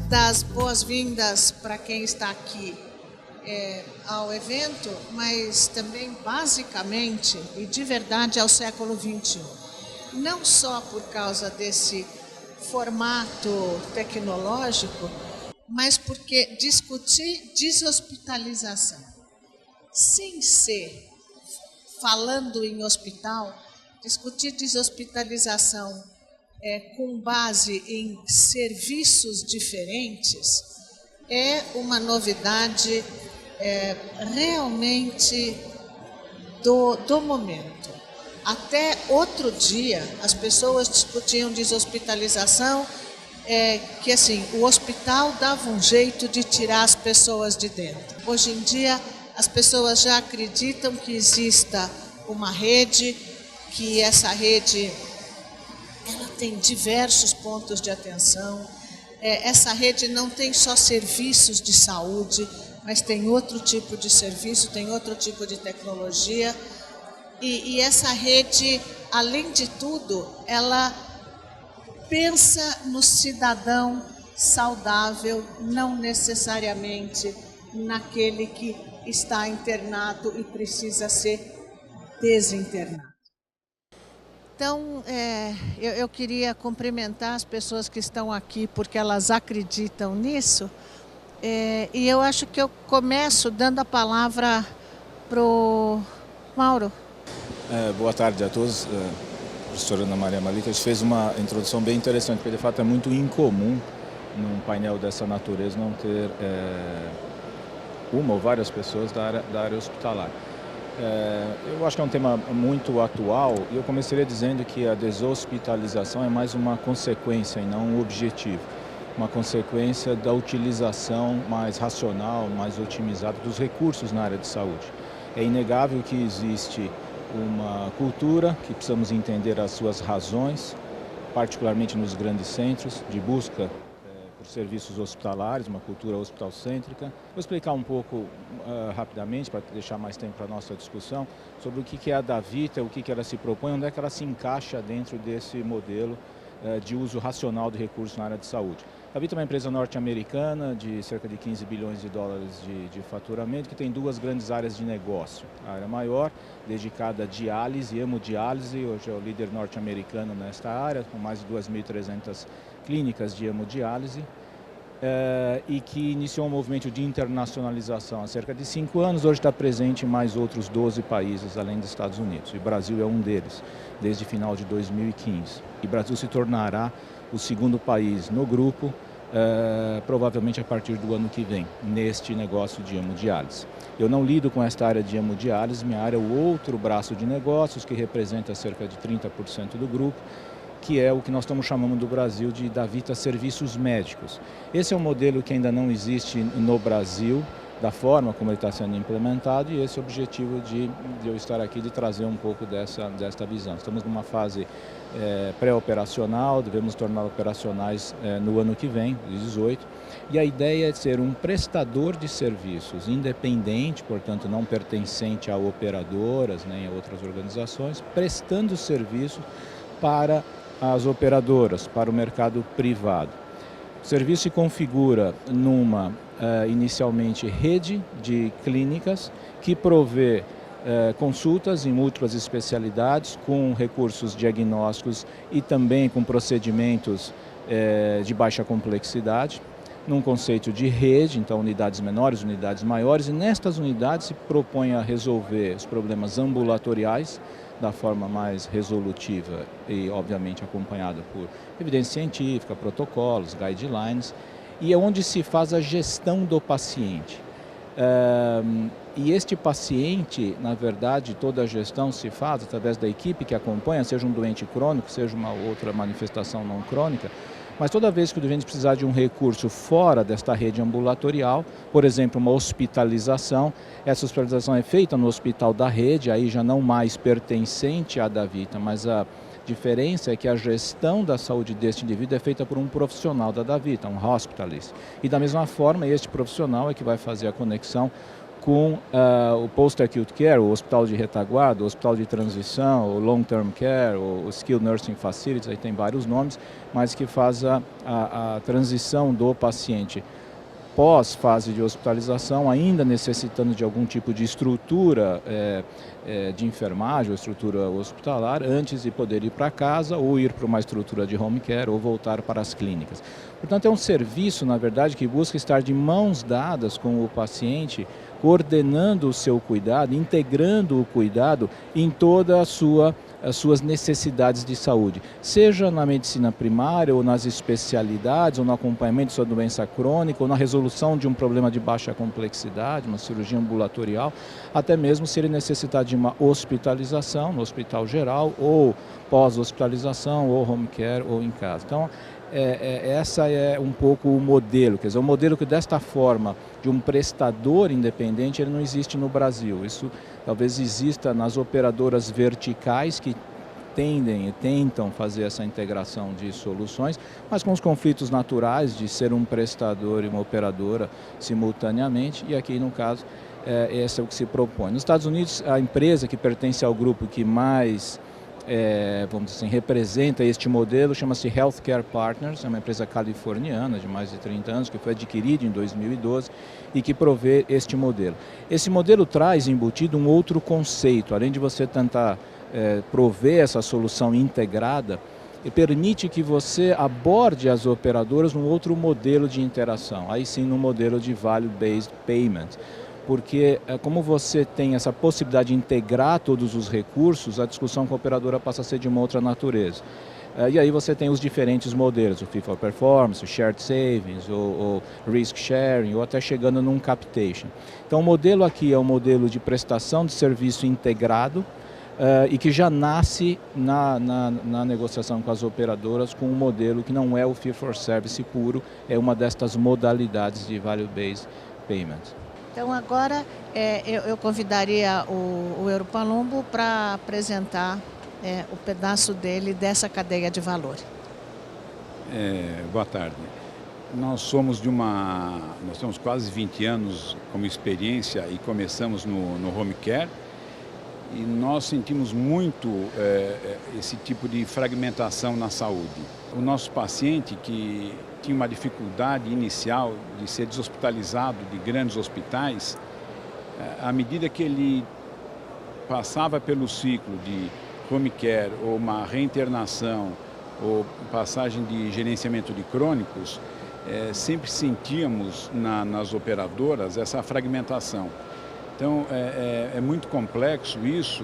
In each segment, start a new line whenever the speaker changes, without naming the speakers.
das boas-vindas para quem está aqui ao evento, mas também basicamente e de verdade ao século XXI. Não só por causa desse formato tecnológico, mas porque discutir deshospitalização sem ser falando em hospital, discutir deshospitalização com base em serviços diferentes é uma novidade realmente do momento. Até outro dia, as pessoas discutiam deshospitalização, que assim, o hospital dava um jeito de tirar as pessoas de dentro. Hoje em dia, as pessoas já acreditam que exista uma rede, que essa rede ela tem diversos pontos de atenção. Essa rede não tem só serviços de saúde, mas tem outro tipo de serviço, tem outro tipo de tecnologia. E essa rede, além de tudo, ela pensa no cidadão saudável, não necessariamente naquele que está internado e precisa ser desinternado. Então, eu queria cumprimentar as pessoas que estão aqui porque elas acreditam nisso. E eu acho que eu começo dando a palavra para o Mauro.
Boa tarde a todos. A professora Ana Maria Malika fez uma introdução bem interessante, porque de fato é muito incomum num painel dessa natureza não ter uma ou várias pessoas da área hospitalar. Eu acho que é um tema muito atual e eu começaria dizendo que a deshospitalização é mais uma consequência e não um objetivo. Uma consequência da utilização mais racional, mais otimizada dos recursos na área de saúde. É inegável que existe uma cultura que precisamos entender as suas razões, particularmente nos grandes centros, de busca por serviços hospitalares, uma cultura hospital-cêntrica. Vou explicar um pouco rapidamente, para deixar mais tempo para a nossa discussão, sobre o que é a Davita, o que ela se propõe, onde é que ela se encaixa dentro desse modelo de uso racional de recursos na área de saúde. A Davita é uma empresa norte-americana de cerca de 15 bilhões de dólares de faturamento, que tem duas grandes áreas de negócio. A área maior, dedicada à diálise e hemodiálise, hoje é o líder norte-americano nesta área, com mais de 2.300 clínicas de hemodiálise, e que iniciou um movimento de internacionalização há cerca de 5 anos, hoje está presente em mais outros 12 países, além dos Estados Unidos. E o Brasil é um deles, desde final de 2015. E o Brasil se tornará o segundo país no grupo, provavelmente a partir do ano que vem, neste negócio de hemodiálise. Eu não lido com esta área de hemodiálise, minha área é o outro braço de negócios, que representa cerca de 30% do grupo, que é o que nós estamos chamando no Brasil de Davita Serviços Médicos. Esse é um modelo que ainda não existe no Brasil, da forma como ele está sendo implementado, e esse é o objetivo de eu estar aqui, de trazer um pouco desta visão. Estamos numa fase pré-operacional, devemos tornar operacionais no ano que vem, 2018, e a ideia é ser um prestador de serviços independente, portanto não pertencente a operadoras nem a outras organizações, prestando serviço para as operadoras, para o mercado privado. O serviço se configura numa, inicialmente, rede de clínicas que provê consultas em múltiplas especialidades, com recursos diagnósticos e também com procedimentos de baixa complexidade, num conceito de rede, então unidades menores, unidades maiores, e nestas unidades se propõe a resolver os problemas ambulatoriais da forma mais resolutiva e, obviamente, acompanhada por evidência científica, protocolos, guidelines, e é onde se faz a gestão do paciente. E este paciente, na verdade, toda a gestão se faz através da equipe que acompanha, seja um doente crônico, seja uma outra manifestação não crônica, mas toda vez que o doente precisar de um recurso fora desta rede ambulatorial, por exemplo, uma hospitalização, essa hospitalização é feita no hospital da rede, aí já não mais pertencente à Davita, mas a diferença é que a gestão da saúde deste indivíduo é feita por um profissional da Davita, um hospitalist. E da mesma forma, este profissional é que vai fazer a conexão com o Post-Acute Care, o hospital de retaguarda, o hospital de transição, o Long-Term Care, o Skilled Nursing Facilities, aí tem vários nomes, mas que faz a transição do paciente pós-fase de hospitalização, ainda necessitando de algum tipo de estrutura de enfermagem ou estrutura hospitalar, antes de poder ir para casa ou ir para uma estrutura de home care ou voltar para as clínicas. Portanto, é um serviço, na verdade, que busca estar de mãos dadas com o paciente, coordenando o seu cuidado, integrando o cuidado em toda as suas necessidades de saúde, seja na medicina primária ou nas especialidades, ou no acompanhamento de sua doença crônica, ou na resolução de um problema de baixa complexidade, uma cirurgia ambulatorial, até mesmo se ele necessitar de uma hospitalização no hospital geral, ou pós-hospitalização, ou home care, ou em casa. Então, essa é um pouco o modelo, quer dizer, o modelo que desta forma, de um prestador independente, ele não existe no Brasil. Isso talvez exista nas operadoras verticais que tentam fazer essa integração de soluções, mas com os conflitos naturais de ser um prestador e uma operadora simultaneamente, e aqui no caso, esse é o que se propõe. Nos Estados Unidos, a empresa que pertence ao grupo que mais vamos dizer assim, representa este modelo, chama-se Healthcare Partners, é uma empresa californiana de mais de 30 anos, que foi adquirida em 2012 e que provê este modelo. Esse modelo traz embutido um outro conceito, além de você tentar prover essa solução integrada, e permite que você aborde as operadoras num outro modelo de interação, aí sim no modelo de Value-Based Payment. Porque como você tem essa possibilidade de integrar todos os recursos, a discussão com a operadora passa a ser de uma outra natureza. E aí você tem os diferentes modelos, o Fee for Performance, o Shared Savings, o Risk Sharing, ou até chegando num Capitation. Então o modelo aqui é um modelo de prestação de serviço integrado, e que já nasce na negociação com as operadoras com um modelo que não é o Fee for Service puro, é uma destas modalidades de Value-Based Payment.
Então agora eu convidaria o Europalumbo para apresentar o pedaço dele dessa cadeia de valor.
Boa tarde. Nós temos quase 20 anos como experiência e começamos no home care, e nós sentimos muito esse tipo de fragmentação na saúde. O nosso paciente que tinha uma dificuldade inicial de ser deshospitalizado de grandes hospitais, à medida que ele passava pelo ciclo de home care ou uma reinternação ou passagem de gerenciamento de crônicos, sempre sentíamos nas operadoras essa fragmentação. Então é muito complexo isso,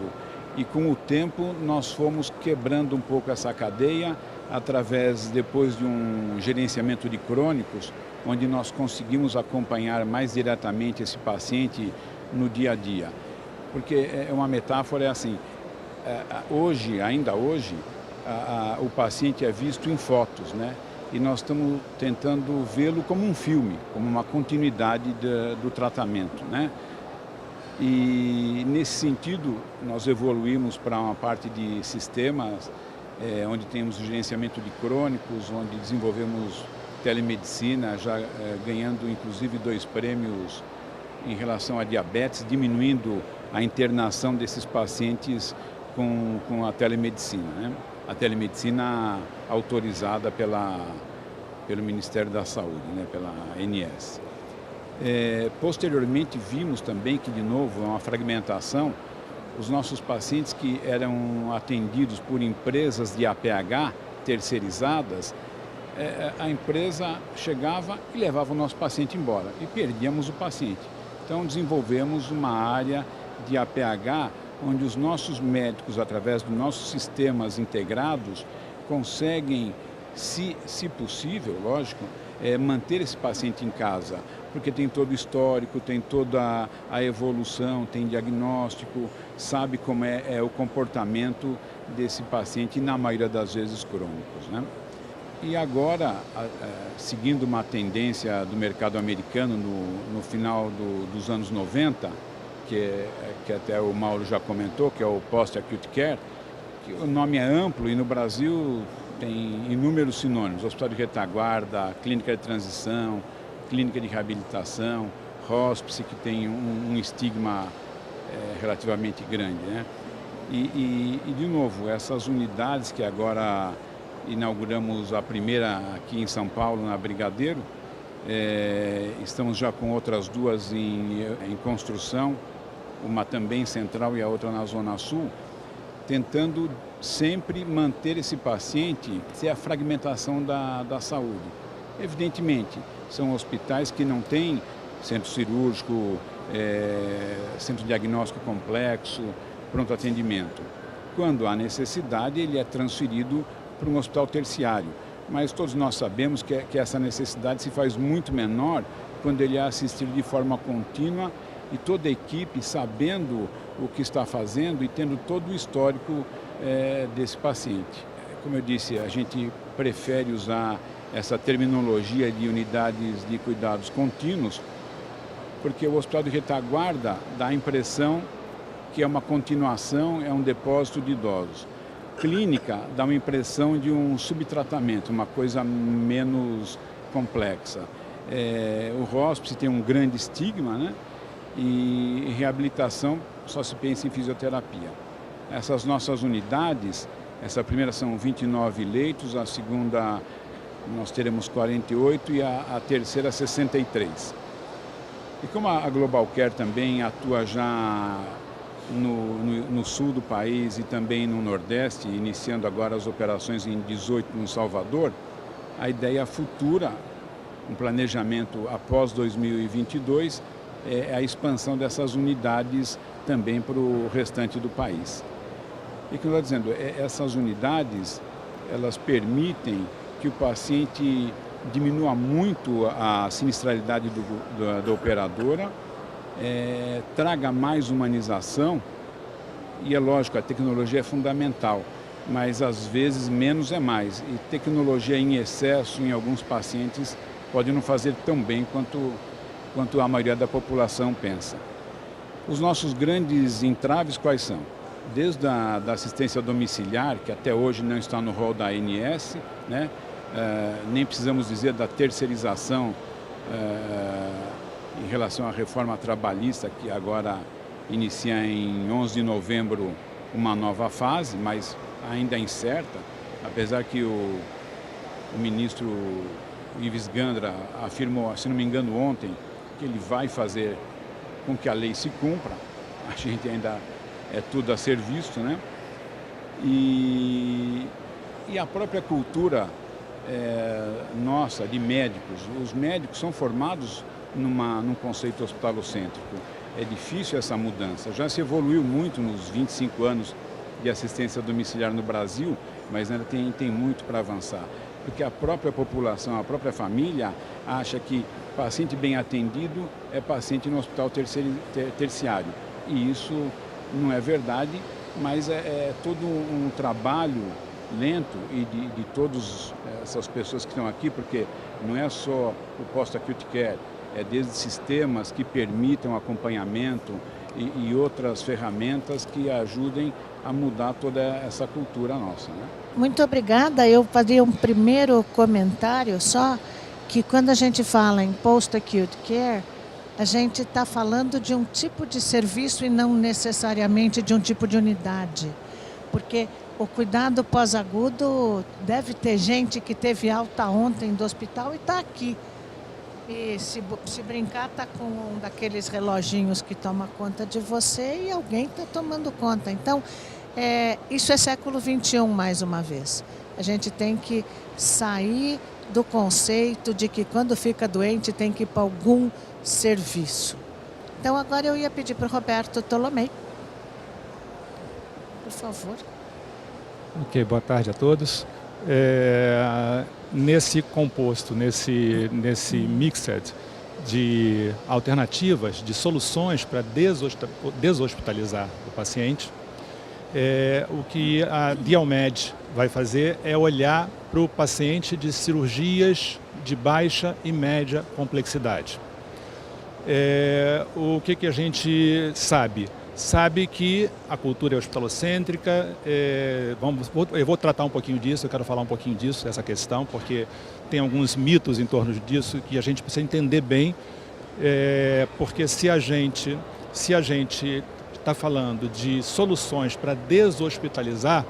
e com o tempo nós fomos quebrando um pouco essa cadeia através, depois de um gerenciamento de crônicos, onde nós conseguimos acompanhar mais diretamente esse paciente no dia a dia. Porque uma metáfora assim, ainda hoje, o paciente é visto em fotos, né? E nós estamos tentando vê-lo como um filme, como uma continuidade do tratamento, né? E nesse sentido nós evoluímos para uma parte de sistemas, onde temos o gerenciamento de crônicos, onde desenvolvemos telemedicina, já ganhando inclusive 2 prêmios em relação à diabetes, diminuindo a internação desses pacientes com a telemedicina, né? A telemedicina autorizada pelo Ministério da Saúde, né? Pela ANS. Posteriormente vimos também que, de novo, é uma fragmentação. Os nossos pacientes que eram atendidos por empresas de APH terceirizadas, a empresa chegava e levava o nosso paciente embora e perdíamos o paciente. Então desenvolvemos uma área de APH onde os nossos médicos, através dos nossos sistemas integrados, conseguem, se possível, lógico, manter esse paciente em casa, porque tem todo o histórico, tem toda a evolução, tem diagnóstico, sabe como é o comportamento desse paciente, na maioria das vezes crônicos, né? E agora, seguindo uma tendência do mercado americano no final dos anos 90, que até o Mauro já comentou, que é o Post-Acute Care, que o nome é amplo e no Brasil tem inúmeros sinônimos: hospital de retaguarda, clínica de transição, clínica de reabilitação, hospice, que tem um estigma relativamente grande, né? E, de novo, essas unidades que agora inauguramos a primeira aqui em São Paulo, na Brigadeiro, estamos já com outras duas em construção, uma também central e a outra na Zona Sul, tentando sempre manter esse paciente sem a fragmentação da saúde. Evidentemente, são hospitais que não têm centro cirúrgico, centro diagnóstico complexo, pronto atendimento. Quando há necessidade, ele é transferido para um hospital terciário. Mas todos nós sabemos que essa necessidade se faz muito menor quando ele é assistido de forma contínua e toda a equipe sabendo o que está fazendo e tendo todo o histórico desse paciente. Como eu disse, a gente prefere usar essa terminologia de unidades de cuidados contínuos, porque o hospital de retaguarda dá a impressão que é uma continuação, é um depósito de idosos. Clínica dá uma impressão de um subtratamento, uma coisa menos complexa. O hospice tem um grande estigma, né? E reabilitação só se pensa em fisioterapia. Essas nossas unidades, essa primeira são 29 leitos, a segunda nós teremos 48 e a terceira 63. E como a Global Care também atua já no sul do país e também no Nordeste, iniciando agora as operações em 18 no Salvador, a ideia futura, um planejamento após 2022, é a expansão dessas unidades também para o restante do país. E como eu estou dizendo, essas unidades, elas permitem que o paciente diminua muito a sinistralidade da operadora, traga mais humanização, e é lógico, a tecnologia é fundamental, mas às vezes menos é mais. E tecnologia em excesso em alguns pacientes pode não fazer tão bem quanto a maioria da população pensa. Os nossos grandes entraves quais são? Desde a assistência domiciliar, que até hoje não está no rol da ANS, né? Nem precisamos dizer da terceirização em relação à reforma trabalhista, que agora inicia em 11 de novembro uma nova fase, mas ainda incerta, apesar que o ministro Ives Gandra afirmou, se não me engano ontem, que ele vai fazer com que a lei se cumpra. A gente ainda é tudo a ser visto, né? E a própria cultura nossa, de médicos. Os médicos são formados num conceito hospitalocêntrico. É difícil essa mudança. Já se evoluiu muito nos 25 anos de assistência domiciliar no Brasil, mas ainda tem muito para avançar. Porque a própria população, a própria família acha que paciente bem atendido é paciente no hospital terciário. E isso não é verdade, mas é todo um trabalho lento e de todas essas pessoas que estão aqui, porque não é só o post-acute care, é desde sistemas que permitam acompanhamento e outras ferramentas que ajudem a mudar toda essa cultura nossa, né?
Muito obrigada. Eu faria um primeiro comentário só, que quando a gente fala em post-acute care, a gente está falando de um tipo de serviço e não necessariamente de um tipo de unidade. Porque o cuidado pós-agudo deve ter gente que teve alta ontem do hospital e está aqui. E se brincar, está com um daqueles reloginhos que toma conta de você e alguém está tomando conta. Então, isso é século XXI, mais uma vez. A gente tem que sair do conceito de que quando fica doente tem que ir para algum serviço. Então, agora eu ia pedir para o Roberto Tolomei. Por favor.
Ok, boa tarde a todos. Nesse composto, nesse mixed de alternativas, de soluções para deshospitalizar o paciente, o que a Dialmed vai fazer é olhar para o paciente de cirurgias de baixa e média complexidade. O que a gente sabe? Sabe que a cultura é hospitalocêntrica, eu vou tratar um pouquinho disso, eu quero falar um pouquinho disso, essa questão, porque tem alguns mitos em torno disso que a gente precisa entender bem Porque se a gente está falando de soluções para deshospitalizar,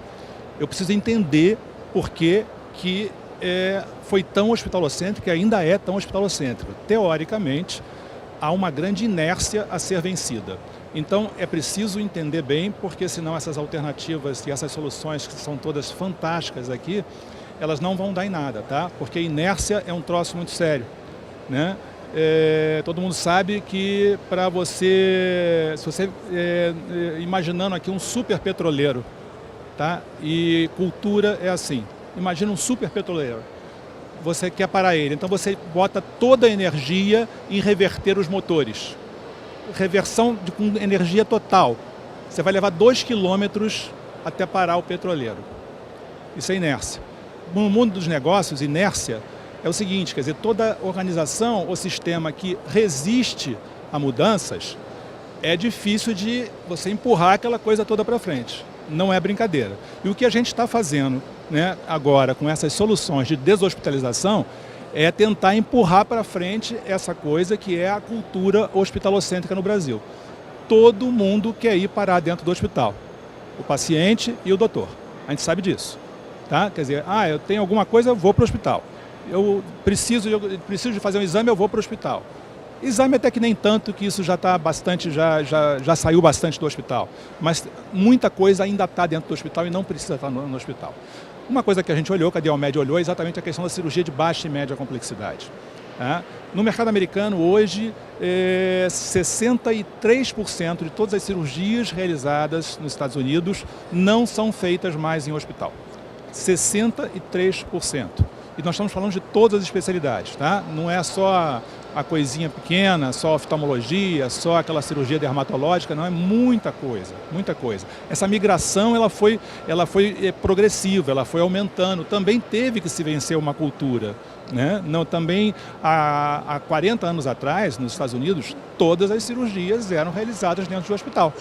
eu preciso entender por que foi tão hospitalocêntrico e ainda é tão hospitalocêntrico. Teoricamente, há uma grande inércia a ser vencida. Então, é preciso entender bem, porque senão essas alternativas e essas soluções, que são todas fantásticas aqui, elas não vão dar em nada, tá? Porque inércia é um troço muito sério, né? Todo mundo sabe que para você, se você imaginando aqui um super petroleiro, tá? E cultura é assim, imagina um super petroleiro, você quer parar ele, então você bota toda a energia em reverter os motores, reversão com energia total, você vai levar 2 quilômetros até parar o petroleiro, isso é inércia. No mundo dos negócios, inércia é o seguinte, quer dizer, toda organização ou sistema que resiste a mudanças, é difícil de você empurrar aquela coisa toda para frente. Não é brincadeira. E o que a gente está fazendo, né, agora com essas soluções de deshospitalização é tentar empurrar para frente essa coisa que é a cultura hospitalocêntrica no Brasil. Todo mundo quer ir parar dentro do hospital, o paciente e o doutor. A gente sabe disso. Tá? Quer dizer, eu tenho alguma coisa, eu vou para o hospital. Eu preciso de fazer um exame, eu vou para o hospital. Exame até que nem tanto, que isso já está bastante, já saiu bastante do hospital. Mas muita coisa ainda está dentro do hospital e não precisa estar no hospital. Uma coisa que a gente olhou, que a Dialmed olhou, é exatamente a questão da cirurgia de baixa e média complexidade. Tá? No mercado americano, hoje, 63% de todas as cirurgias realizadas nos Estados Unidos não são feitas mais em hospital. 63%. E nós estamos falando de todas as especialidades, tá? Não é só a coisinha pequena, só a oftalmologia, só aquela cirurgia dermatológica, não, é muita coisa, muita coisa. Essa migração, ela foi progressiva, ela foi aumentando, também teve que se vencer uma cultura, né? Não, também, há 40 anos atrás, nos Estados Unidos, todas as cirurgias eram realizadas dentro do hospital,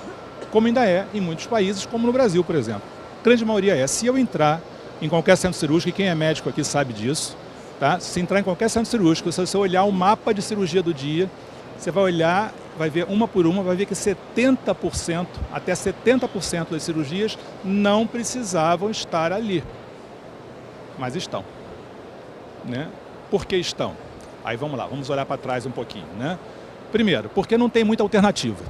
como ainda é em muitos países, como no Brasil, por exemplo. A grande maioria é, se eu entrar em qualquer centro cirúrgico, e quem é médico aqui sabe disso, tá? Se entrar em qualquer centro cirúrgico, se você olhar o mapa de cirurgia do dia, você vai olhar, vai ver uma por uma, vai ver que 70%, até 70% das cirurgias não precisavam estar ali, mas estão, né? Por que estão? Aí vamos lá, vamos olhar para trás um pouquinho, né? Primeiro, porque não tem muita alternativa,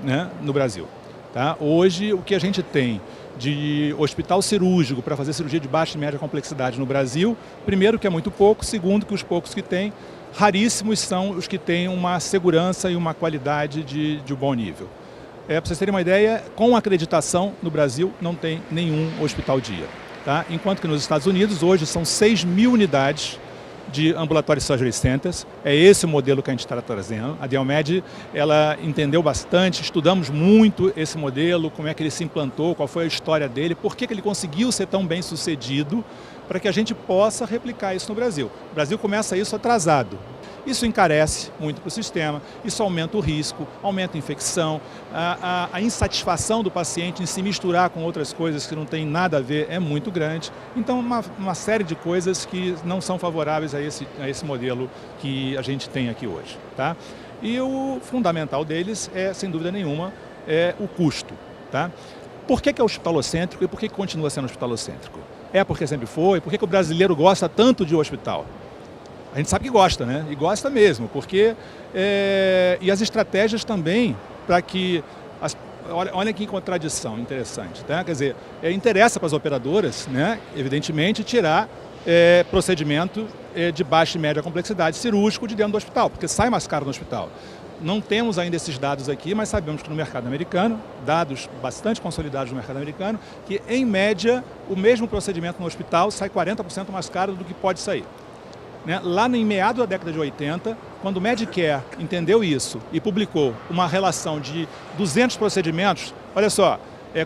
né, no Brasil, tá? Hoje, o que a gente tem de hospital cirúrgico para fazer cirurgia de baixa e média complexidade no Brasil, primeiro que é muito pouco, segundo que os poucos que tem, raríssimos são os que têm uma segurança e uma qualidade de bom nível. Para vocês terem uma ideia, com acreditação no Brasil não tem nenhum hospital dia, tá? Enquanto que nos Estados Unidos hoje são 6.000 unidades de Ambulatory Surgery Centers, é esse o modelo que a gente está trazendo. A Dialmed, ela entendeu bastante, estudamos muito esse modelo, como é que ele se implantou, qual foi a história dele, por que ele conseguiu ser tão bem sucedido, para que a gente possa replicar isso no Brasil. O Brasil começa isso atrasado. Isso encarece muito para o sistema, isso aumenta o risco, aumenta a infecção, a insatisfação do paciente em se misturar com outras coisas que não tem nada a ver é muito grande. Então, uma série de coisas que não são favoráveis a esse modelo que a gente tem aqui hoje, tá? E o fundamental deles é, sem dúvida nenhuma, o custo, tá? Por que é hospitalocêntrico e por que continua sendo hospitalocêntrico? É porque sempre foi? Por que o brasileiro gosta tanto de hospital? A gente sabe que gosta, né? E gosta mesmo, porque... e as estratégias também para que... Olha que contradição interessante, tá? Quer dizer, interessa para as operadoras, né, evidentemente, tirar procedimento de baixa e média complexidade cirúrgico de dentro do hospital, porque sai mais caro no hospital. Não temos ainda esses dados aqui, mas sabemos que no mercado americano, dados bastante consolidados no mercado americano, que em média o mesmo procedimento no hospital sai 40% mais caro do que pode sair. Né? Lá em meados da década de 80, quando o Medicare entendeu isso e publicou uma relação de 200 procedimentos, olha só,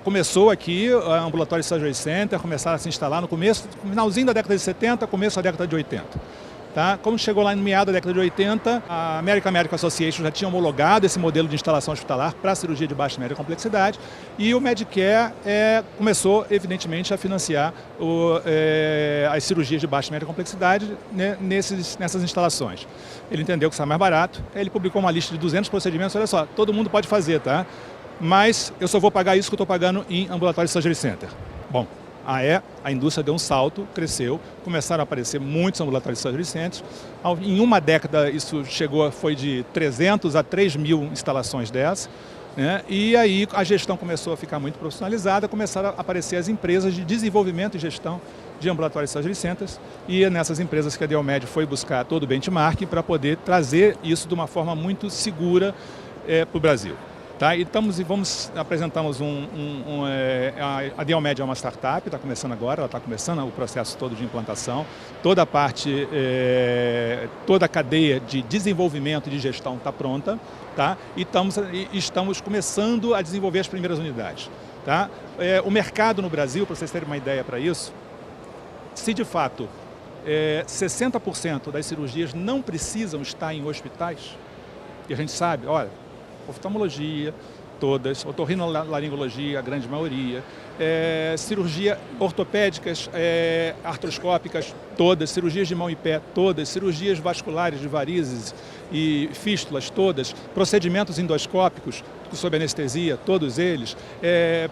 começou aqui a Ambulatory Surgery Center, começaram a se instalar no finalzinho da década de 70, começo da década de 80. Tá? Como chegou lá no meado da década de 80, a American Medical Association já tinha homologado esse modelo de instalação hospitalar para cirurgia de baixa e média complexidade e o Medicare começou, evidentemente, a financiar as cirurgias de baixa e média complexidade, né, nessas instalações. Ele entendeu que isso é mais barato, ele publicou uma lista de 200 procedimentos, olha só, todo mundo pode fazer, tá? Mas eu só vou pagar isso que eu estou pagando em ambulatório surgery center. Bom, a indústria deu um salto, cresceu, começaram a aparecer muitos ambulatórios surgery centers. Em uma década isso foi de 300 a 3 mil instalações dessas, né? E aí a gestão começou a ficar muito profissionalizada, começaram a aparecer as empresas de desenvolvimento e gestão de ambulatórios surgery centers, e é nessas empresas que a Deomed foi buscar todo o benchmark para poder trazer isso de uma forma muito segura para o Brasil. Tá? E apresentamos a Deomed é uma startup, está começando agora, ela está começando o processo todo de implantação, toda a parte, toda a cadeia de desenvolvimento e de gestão está pronta, tá? E estamos começando a desenvolver as primeiras unidades. Tá? O mercado no Brasil, para vocês terem uma ideia para isso, se de fato 60% das cirurgias não precisam estar em hospitais, e a gente sabe, olha, oftalmologia, todas, otorrinolaringologia, a grande maioria, cirurgia ortopédicas, artroscópicas, todas, cirurgias de mão e pé, todas, cirurgias vasculares de varizes e fístulas, todas, procedimentos endoscópicos sob anestesia, todos eles,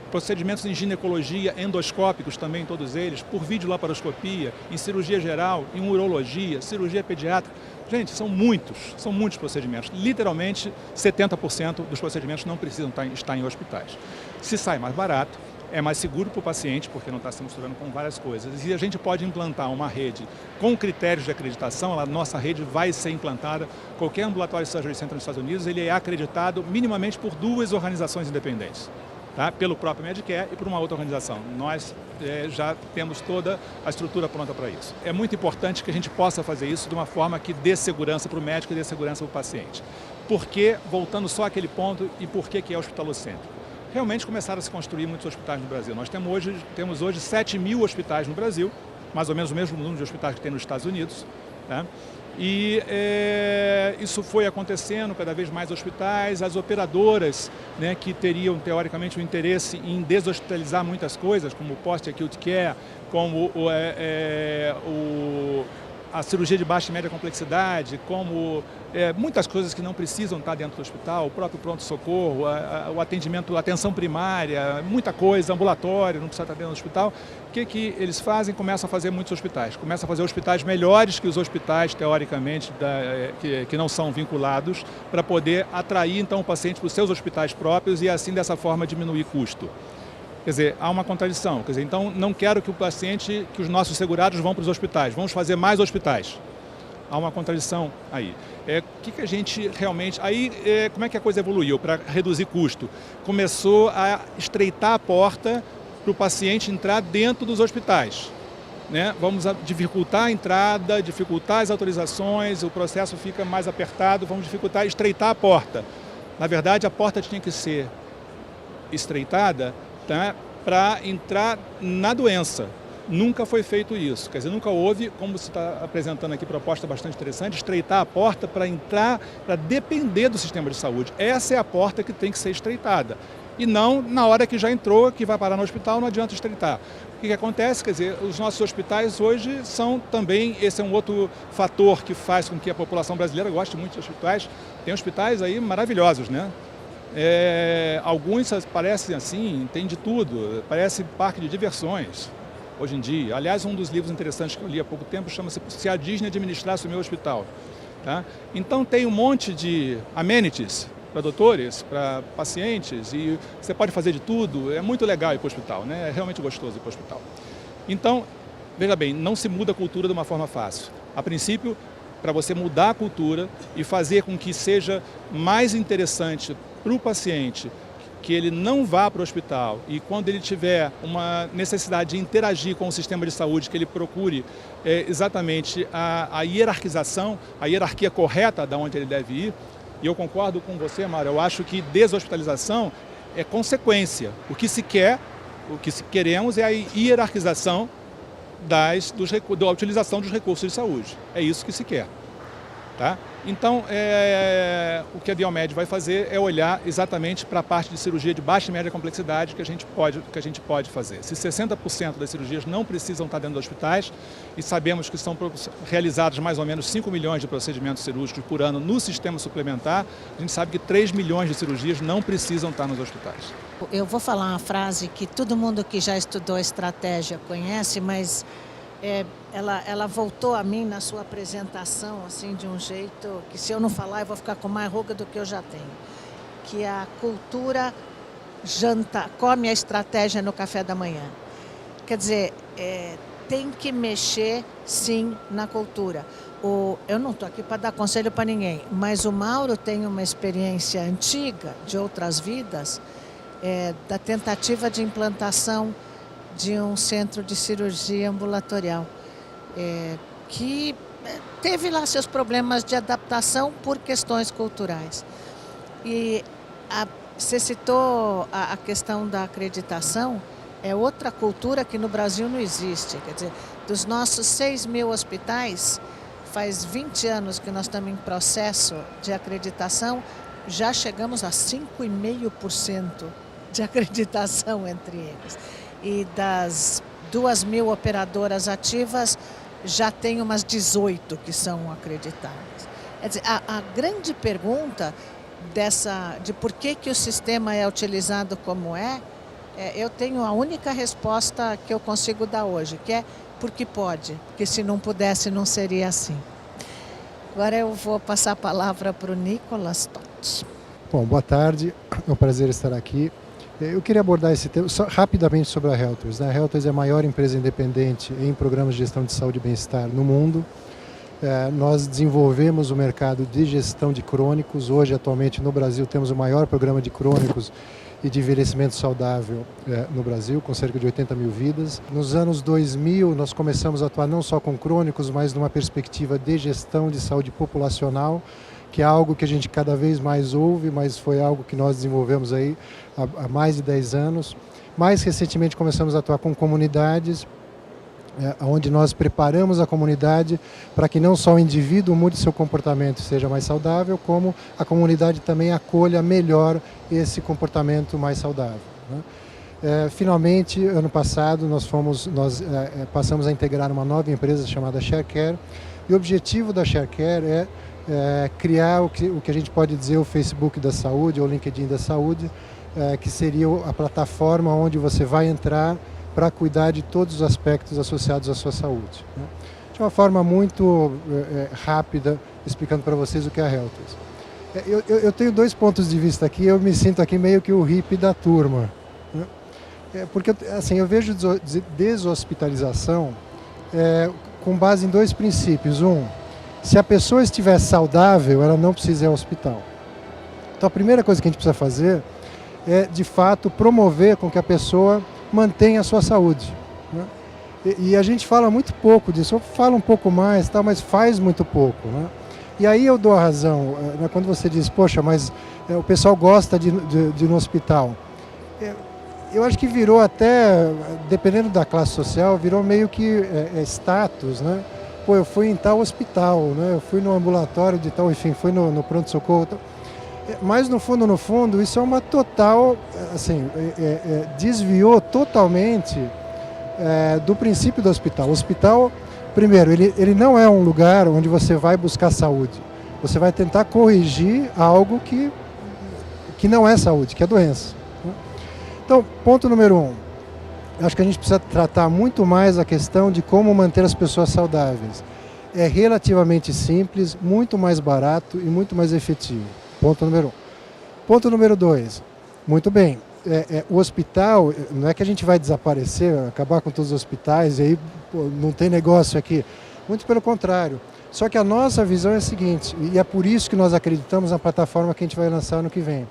procedimentos em ginecologia endoscópicos também, todos eles, por videolaparoscopia, em cirurgia geral, em urologia, cirurgia pediátrica. Gente, são muitos procedimentos. Literalmente, 70% dos procedimentos não precisam estar em hospitais. Se sai mais barato, é mais seguro para o paciente, porque não está se misturando com várias coisas. E a gente pode implantar uma rede com critérios de acreditação, a nossa rede vai ser implantada. Qualquer ambulatório surgery center nos Estados Unidos, ele é acreditado minimamente por 2 organizações independentes. Tá? Pelo próprio Medicare e por uma outra organização. Nós já temos toda a estrutura pronta para isso. É muito importante que a gente possa fazer isso de uma forma que dê segurança para o médico e dê segurança para o paciente. Por que, voltando só àquele ponto, e por que é hospitalocêntrico? Realmente começaram a se construir muitos hospitais no Brasil. Nós temos hoje 7 mil hospitais no Brasil, mais ou menos o mesmo número de hospitais que tem nos Estados Unidos. Tá? E isso foi acontecendo, cada vez mais hospitais, as operadoras, né, que teriam teoricamente o interesse em deshospitalizar muitas coisas, como o post-acute care, como a cirurgia de baixa e média complexidade, como muitas coisas que não precisam estar dentro do hospital, o próprio pronto-socorro, o atendimento, a atenção primária, muita coisa, ambulatório, não precisa estar dentro do hospital. O que eles fazem? Começam a fazer muitos hospitais. Começam a fazer hospitais melhores que os hospitais, teoricamente, que não são vinculados, para poder atrair, então, o paciente para os seus hospitais próprios e, assim, dessa forma, diminuir custo. Quer dizer, há uma contradição. Quer dizer, então, não quero que que os nossos segurados vão para os hospitais. Vamos fazer mais hospitais. Há uma contradição aí. O que a gente realmente... Aí, como é que a coisa evoluiu para reduzir custo? Começou a estreitar a porta para o paciente entrar dentro dos hospitais. Né? Vamos dificultar a entrada, dificultar as autorizações, o processo fica mais apertado, vamos estreitar a porta. Na verdade, a porta tinha que ser estreitada, tá, para entrar na doença. Nunca foi feito isso, quer dizer, nunca houve, como você está apresentando aqui, proposta bastante interessante, estreitar a porta para entrar, para depender do sistema de saúde. Essa é a porta que tem que ser estreitada. E não na hora que já entrou, que vai parar no hospital, não adianta estreitar. O que acontece? Quer dizer, os nossos hospitais hoje são também, esse é um outro fator que faz com que a população brasileira goste muito de hospitais. Tem hospitais aí maravilhosos, né? Alguns parecem assim, tem de tudo, parece parque de diversões. Hoje em dia, aliás, um dos livros interessantes que eu li há pouco tempo chama-se Se a Disney Administrasse o Meu Hospital. Tá? Então tem um monte de amenities para doutores, para pacientes, e você pode fazer de tudo, é muito legal ir para o hospital, né? É realmente gostoso ir para o hospital. Então, veja bem, não se muda a cultura de uma forma fácil. A princípio, para você mudar a cultura e fazer com que seja mais interessante para o paciente que ele não vá para o hospital e quando ele tiver uma necessidade de interagir com o sistema de saúde, que ele procure exatamente a hierarquização, a hierarquia correta de onde ele deve ir. E eu concordo com você, Mário, eu acho que deshospitalização é consequência. O que queremos é a hierarquização da utilização dos recursos de saúde. É isso que se quer. Tá? Então, o que a Biomed vai fazer é olhar exatamente para a parte de cirurgia de baixa e média complexidade que a gente pode fazer. Se 60% das cirurgias não precisam estar dentro dos hospitais, e sabemos que são realizados mais ou menos 5 milhões de procedimentos cirúrgicos por ano no sistema suplementar, a gente sabe que 3 milhões de cirurgias não precisam estar nos hospitais.
Eu vou falar uma frase que todo mundo que já estudou estratégia conhece, mas ela voltou a mim na sua apresentação assim de um jeito que, se eu não falar, eu vou ficar com mais ruga do que eu já tenho. Que a cultura come a estratégia no café da manhã. Quer dizer, tem que mexer sim na cultura. Eu não estou aqui para dar conselho para ninguém, mas o Mauro tem uma experiência antiga de outras vidas, da tentativa de implantação de um centro de cirurgia ambulatorial, que teve lá seus problemas de adaptação por questões culturais. E você citou a questão da acreditação, é outra cultura que no Brasil não existe. Quer dizer, dos nossos 6 mil hospitais, faz 20 anos que nós estamos em processo de acreditação, já chegamos a 5,5% de acreditação entre eles. E das 2.000 operadoras ativas, já tem umas 18 que são acreditadas. Quer dizer, a grande pergunta de por que o sistema é utilizado como eu tenho a única resposta que eu consigo dar hoje, que é porque pode, porque se não pudesse não seria assim. Agora eu vou passar a palavra para o Nicolas Totti.
Bom, boa tarde, é um prazer estar aqui. Eu queria abordar esse tema rapidamente sobre a Helters. A Helters é a maior empresa independente em programas de gestão de saúde e bem-estar no mundo. Nós desenvolvemos o mercado de gestão de crônicos. Hoje, atualmente, no Brasil, temos o maior programa de crônicos e de envelhecimento saudável no Brasil, com cerca de 80 mil vidas. Nos anos 2000, nós começamos a atuar não só com crônicos, mas numa perspectiva de gestão de saúde populacional, que é algo que a gente cada vez mais ouve, mas foi algo que nós desenvolvemos aí há mais de 10 anos. Mais recentemente começamos a atuar com comunidades, onde nós preparamos a comunidade para que não só o indivíduo mude seu comportamento e seja mais saudável, como a comunidade também acolha melhor esse comportamento mais saudável, né? Finalmente, ano passado, nós passamos a integrar uma nova empresa chamada ShareCare, e o objetivo da ShareCare é criar o que a gente pode dizer o Facebook da saúde ou o LinkedIn da saúde, que seria a plataforma onde você vai entrar para cuidar de todos os aspectos associados à sua saúde, né? De uma forma muito rápida, explicando para vocês o que é a Helters. Eu tenho 2 pontos de vista aqui, eu me sinto aqui meio que o hippie da turma, né? Porque assim, eu vejo deshospitalização com base em 2 princípios. Se a pessoa estiver saudável, ela não precisa ir ao hospital. Então a primeira coisa que a gente precisa fazer é, de fato, promover com que a pessoa mantenha a sua saúde, né? E a gente fala muito pouco disso, fala um pouco mais, tá, mas faz muito pouco, né? E aí eu dou a razão, né, quando você diz, poxa, mas o pessoal gosta de ir no hospital. Eu acho que virou até, dependendo da classe social, virou meio que status, né? Pô, eu fui em tal hospital, né? Eu fui no ambulatório de tal, enfim, fui no pronto-socorro. Mas no fundo, isso é uma total, assim, desviou totalmente do princípio do hospital. O hospital, primeiro, ele não é um lugar onde você vai buscar saúde. Você vai tentar corrigir algo que não é saúde, que é doença, né? Então, ponto número 1. Acho que a gente precisa tratar muito mais a questão de como manter as pessoas saudáveis. É relativamente simples, muito mais barato e muito mais efetivo. Ponto número 1. Ponto número 2. Muito bem, o hospital, não é que a gente vai desaparecer, acabar com todos os hospitais e aí não tem negócio aqui. Muito pelo contrário. Só que a nossa visão é a seguinte, e é por isso que nós acreditamos na plataforma que a gente vai lançar ano que vem.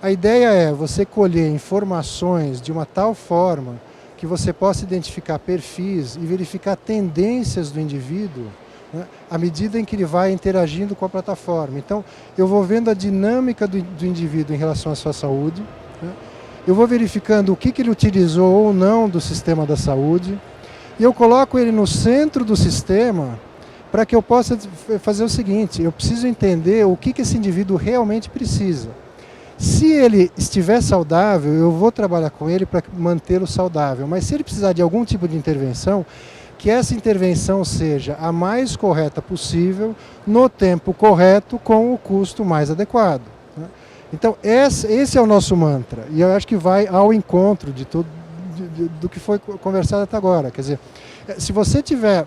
A ideia é você colher informações de uma tal forma que você possa identificar perfis e verificar tendências do indivíduo, né, à medida em que ele vai interagindo com a plataforma. Então, eu vou vendo a dinâmica do indivíduo em relação à sua saúde, né, eu vou verificando o que ele utilizou ou não do sistema da saúde, e eu coloco ele no centro do sistema para que eu possa fazer o seguinte, eu preciso entender o que esse indivíduo realmente precisa. Se ele estiver saudável, eu vou trabalhar com ele para mantê-lo saudável, mas se ele precisar de algum tipo de intervenção, que essa intervenção seja a mais correta possível, no tempo correto, com o custo mais adequado. Então, esse é o nosso mantra, e eu acho que vai ao encontro de tudo do que foi conversado até agora. Quer dizer, se você tiver...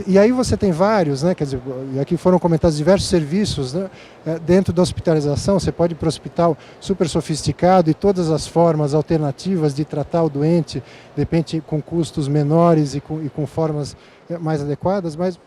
E aí você tem vários, né? Quer dizer, aqui foram comentados diversos serviços, né? Dentro da hospitalização, você pode ir para o hospital super sofisticado e todas as formas alternativas de tratar o doente, de repente com custos menores e com formas mais adequadas, mas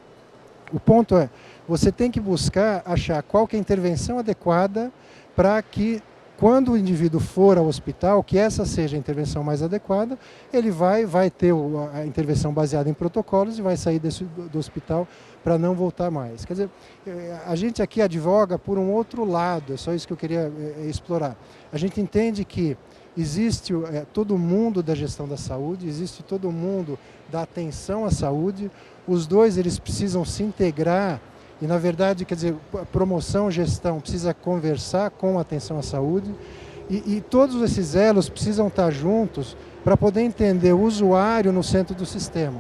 o ponto é, você tem que buscar achar qual que é a intervenção adequada para que, quando o indivíduo for ao hospital, que essa seja a intervenção mais adequada, ele vai ter a intervenção baseada em protocolos e vai sair do hospital para não voltar mais. Quer dizer, a gente aqui advoga por um outro lado, é só isso que eu queria explorar. A gente entende que existe todo o mundo da gestão da saúde, existe todo o mundo da atenção à saúde, os dois eles precisam se integrar. E, na verdade, quer dizer, promoção, gestão precisa conversar com a atenção à saúde e todos esses elos precisam estar juntos para poder entender o usuário no centro do sistema.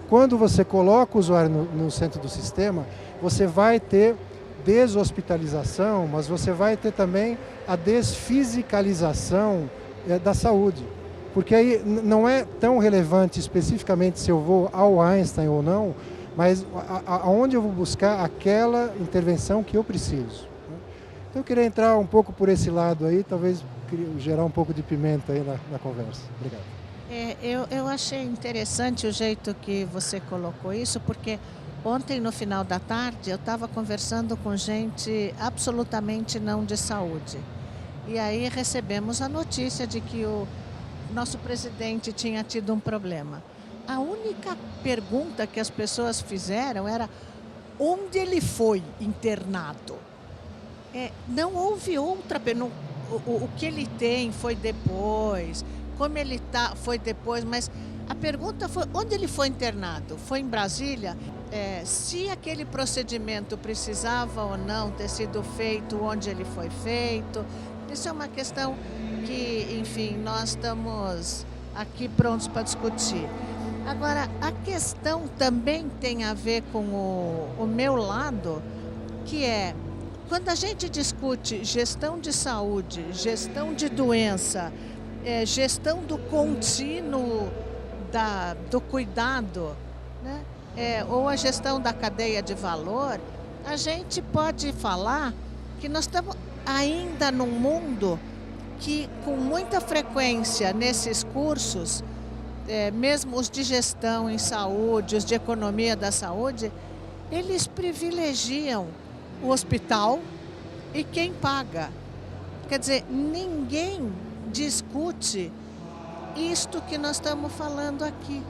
Quando você coloca o usuário no centro do sistema, você vai ter deshospitalização, mas você vai ter também a desfisicalização da saúde. Porque aí não é tão relevante especificamente se eu vou ao Einstein ou não, mas aonde eu vou buscar aquela intervenção que eu preciso. Então eu queria entrar um pouco por esse lado aí, talvez gerar um pouco de pimenta aí na conversa. Obrigado.
Eu achei interessante o jeito que você colocou isso, porque ontem, no final da tarde, eu estava conversando com gente absolutamente não de saúde. E aí recebemos a notícia de que o nosso presidente tinha tido um problema. A única pergunta que as pessoas fizeram era onde ele foi internado. Não houve outra pergunta. O que ele tem foi depois, como ele está foi depois, mas a pergunta foi onde ele foi internado. Foi em Brasília? Se aquele procedimento precisava ou não ter sido feito, onde ele foi feito. Isso é uma questão que, enfim, nós estamos aqui prontos para discutir. Agora, a questão também tem a ver com o meu lado, que é, quando a gente discute gestão de saúde, gestão de doença, gestão do contínuo do cuidado, né? Ou a gestão da cadeia de valor, a gente pode falar que nós estamos ainda num mundo que, com muita frequência nesses cursos, mesmo os de gestão em saúde, os de economia da saúde, eles privilegiam o hospital e quem paga. Quer dizer, ninguém discute isto que nós estamos falando aqui.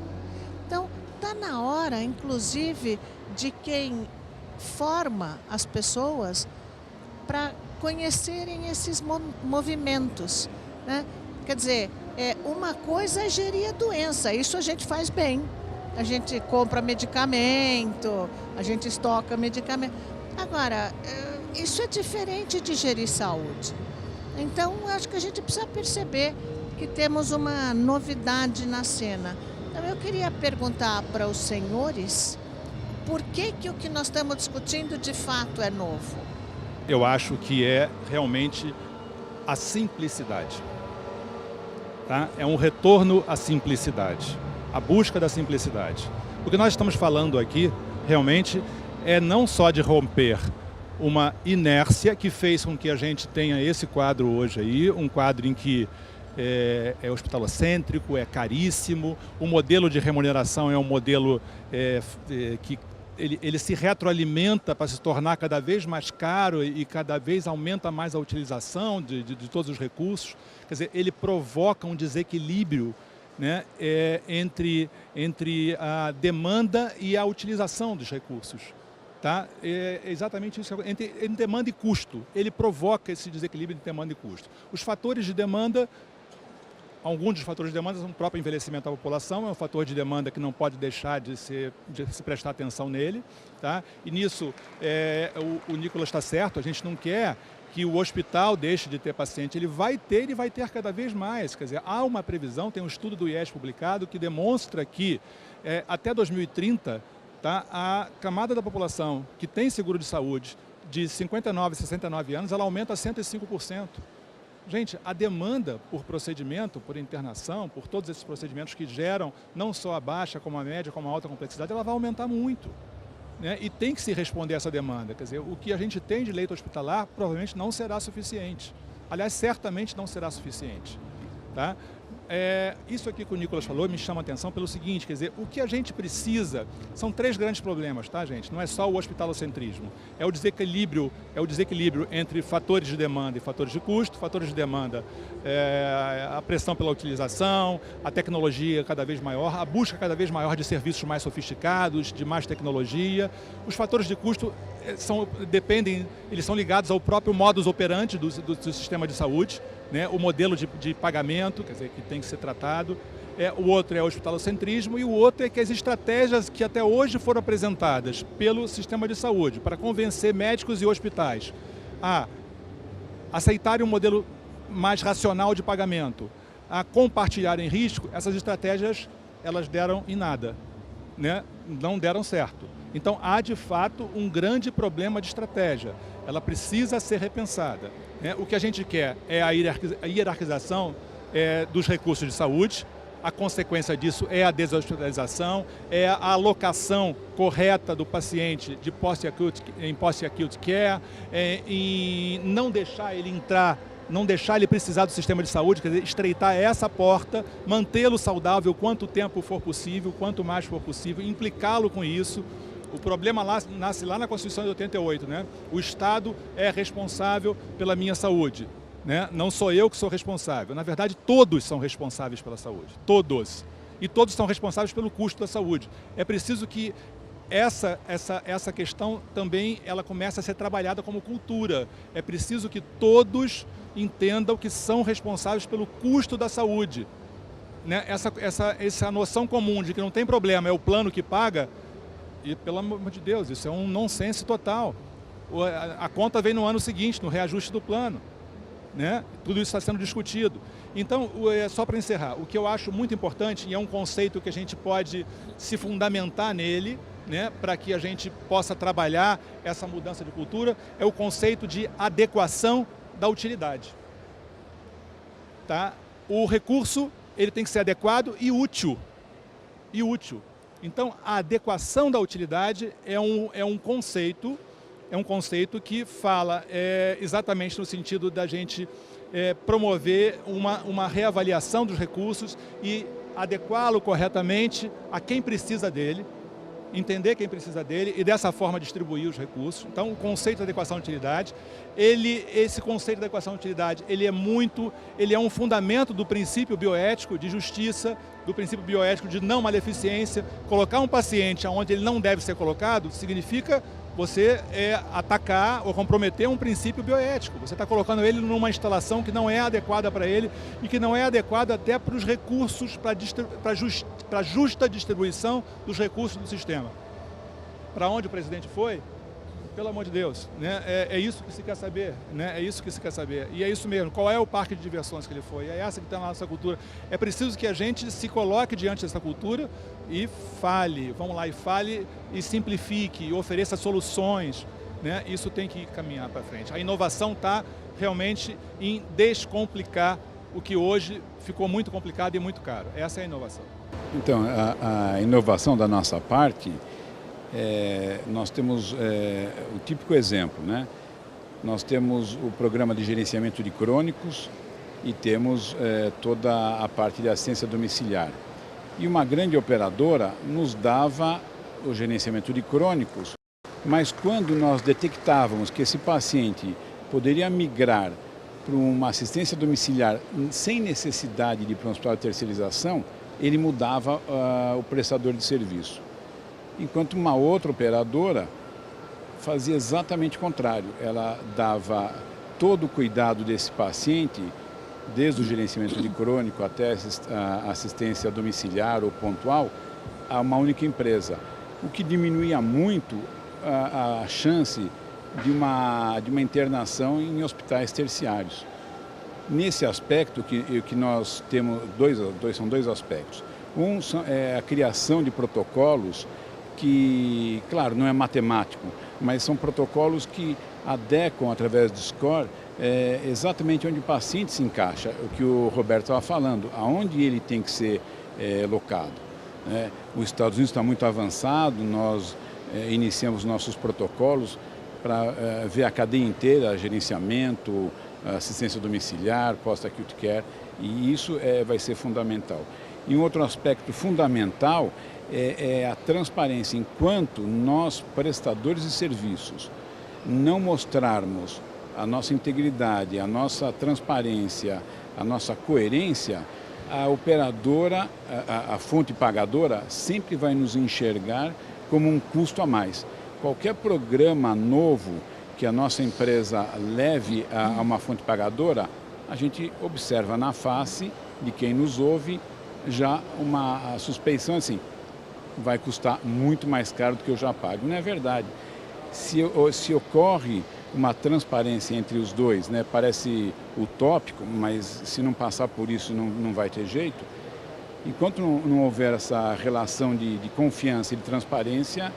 Então, está na hora, inclusive, de quem forma as pessoas para conhecerem esses movimentos, né? Quer dizer, uma coisa é gerir a doença, isso a gente faz bem. A gente compra medicamento, a gente estoca medicamento. Agora, isso é diferente de gerir saúde. Então, acho que a gente precisa perceber que temos uma novidade na cena. Então, eu queria perguntar para os senhores por que o que nós estamos discutindo de fato é novo.
Eu acho que é realmente a simplicidade. Tá? É um retorno à simplicidade, a busca da simplicidade. O que nós estamos falando aqui, realmente, é não só de romper uma inércia que fez com que a gente tenha esse quadro hoje aí, um quadro em que é hospitalocêntrico, é caríssimo, o modelo de remuneração é um modelo que ele se retroalimenta para se tornar cada vez mais caro e cada vez aumenta mais a utilização de todos os recursos. Quer dizer, ele provoca um desequilíbrio, né, entre a demanda e a utilização dos recursos. Tá? É exatamente isso, entre demanda e custo. Ele provoca esse desequilíbrio entre demanda e custo. Os fatores de demanda Alguns dos fatores de demanda são o próprio envelhecimento da população, é um fator de demanda que não pode deixar de se prestar atenção nele. Tá? E nisso o Nicolas está certo, a gente não quer que o hospital deixe de ter paciente, ele vai ter e vai ter cada vez mais. Quer dizer, há uma previsão, tem um estudo do IES publicado que demonstra que até 2030, tá, a camada da população que tem seguro de saúde de 59 a 69 anos, ela aumenta a 105%. Gente, a demanda por procedimento, por internação, por todos esses procedimentos que geram não só a baixa, como a média, como a alta complexidade, ela vai aumentar muito. Né? E tem que se responder a essa demanda. Quer dizer, o que a gente tem de leito hospitalar provavelmente não será suficiente. Aliás, certamente não será suficiente. Tá? Isso aqui que o Nicolas falou me chama a atenção pelo seguinte, quer dizer, o que a gente precisa são 3 grandes problemas, tá, gente? Não é só o hospitalocentrismo, é o desequilíbrio entre fatores de demanda e fatores de custo. Fatores de demanda, a pressão pela utilização, a tecnologia cada vez maior, a busca cada vez maior de serviços mais sofisticados, de mais tecnologia. Os fatores de custo eles são ligados ao próprio modus operandi do sistema de saúde, né? O modelo de pagamento, quer dizer, que tem que ser tratado. O outro é o hospitalocentrismo e o outro é que as estratégias que até hoje foram apresentadas pelo sistema de saúde para convencer médicos e hospitais a aceitarem um modelo mais racional de pagamento, a compartilharem risco, essas estratégias elas deram em nada, né? Não deram certo. Então há de fato um grande problema de estratégia, ela precisa ser repensada. Né? O que a gente quer é a hierarquização dos recursos de saúde, a consequência disso é a deshospitalização, é a alocação correta do paciente em post-acute care, e não deixar ele entrar, não deixar ele precisar do sistema de saúde, quer dizer, estreitar essa porta, mantê-lo saudável quanto tempo for possível, quanto mais for possível, implicá-lo com isso. O problema nasce lá na Constituição de 88, né? O Estado é responsável pela minha saúde, né? Não sou eu que sou responsável. Na verdade, todos são responsáveis pela saúde, todos. E todos são responsáveis pelo custo da saúde. É preciso que essa questão também ela comece a ser trabalhada como cultura. É preciso que todos entendam que são responsáveis pelo custo da saúde. Né? Essa noção comum de que não tem problema, é o plano que paga. E, pelo amor de Deus, isso é um nonsense total. A conta vem no ano seguinte, no reajuste do plano. Né? Tudo isso está sendo discutido. Então, só para encerrar, o que eu acho muito importante, e é um conceito que a gente pode se fundamentar nele, né, para que a gente possa trabalhar essa mudança de cultura, é o conceito de adequação da utilidade. Tá? O recurso ele tem que ser adequado e útil. Então, a adequação da utilidade é um conceito que fala exatamente no sentido da gente promover uma reavaliação dos recursos e adequá-lo corretamente a quem precisa dele, entender quem precisa dele e dessa forma distribuir os recursos. Então, o conceito de adequação de utilidade, esse conceito de adequação de utilidade, ele é um fundamento do princípio bioético de justiça, do princípio bioético de não maleficência. Colocar um paciente onde ele não deve ser colocado significa você atacar ou comprometer um princípio bioético. Você está colocando ele numa instalação que não é adequada para ele e que não é adequada até para os recursos, para a justa distribuição dos recursos do sistema. Para onde o presidente foi? Pelo amor de Deus, né? É isso que se quer saber, né? É isso que se quer saber. E é isso mesmo. Qual é o parque de diversões que ele foi? É essa que está na nossa cultura. É preciso que a gente se coloque diante dessa cultura e fale, vamos lá, e fale e simplifique, e ofereça soluções, né? Isso tem que caminhar para frente. A inovação está realmente em descomplicar o que hoje ficou muito complicado e muito caro. Essa é a inovação.
Então, a inovação da nossa parte, nós temos o típico exemplo, né? Nós temos o programa de gerenciamento de crônicos e temos toda a parte de assistência domiciliar. E uma grande operadora nos dava o gerenciamento de crônicos, mas quando nós detectávamos que esse paciente poderia migrar para uma assistência domiciliar sem necessidade de ir para um hospital de terceirização, ele mudava o prestador de serviço. Enquanto uma outra operadora fazia exatamente o contrário. Ela dava todo o cuidado desse paciente desde o gerenciamento de crônico até a assistência domiciliar ou pontual, a uma única empresa, o que diminuía muito a chance de uma internação em hospitais terciários. Nesse aspecto, que nós temos são dois aspectos. Um é a criação de protocolos que, claro, não é matemático, mas são protocolos que adequam, através do SCORE, exatamente onde o paciente se encaixa, o que o Roberto estava falando, aonde ele tem que ser locado. Os Estados Unidos está muito avançado, nós iniciamos nossos protocolos para ver a cadeia inteira, gerenciamento, assistência domiciliar, post-acute care, e isso vai ser fundamental. E um outro aspecto fundamental é a transparência. Enquanto nós, prestadores de serviços, não mostrarmos a nossa integridade, a nossa transparência, a nossa coerência, a operadora, a fonte pagadora, sempre vai nos enxergar como um custo a mais. Qualquer programa novo que a nossa empresa leve a uma fonte pagadora, a gente observa na face de quem nos ouve já uma suspeição assim, vai custar muito mais caro do que eu já pago. Não é verdade. Se ocorre uma transparência entre os dois, né, parece utópico, mas se não passar por isso não vai ter jeito. Enquanto não houver essa relação de confiança e de transparência,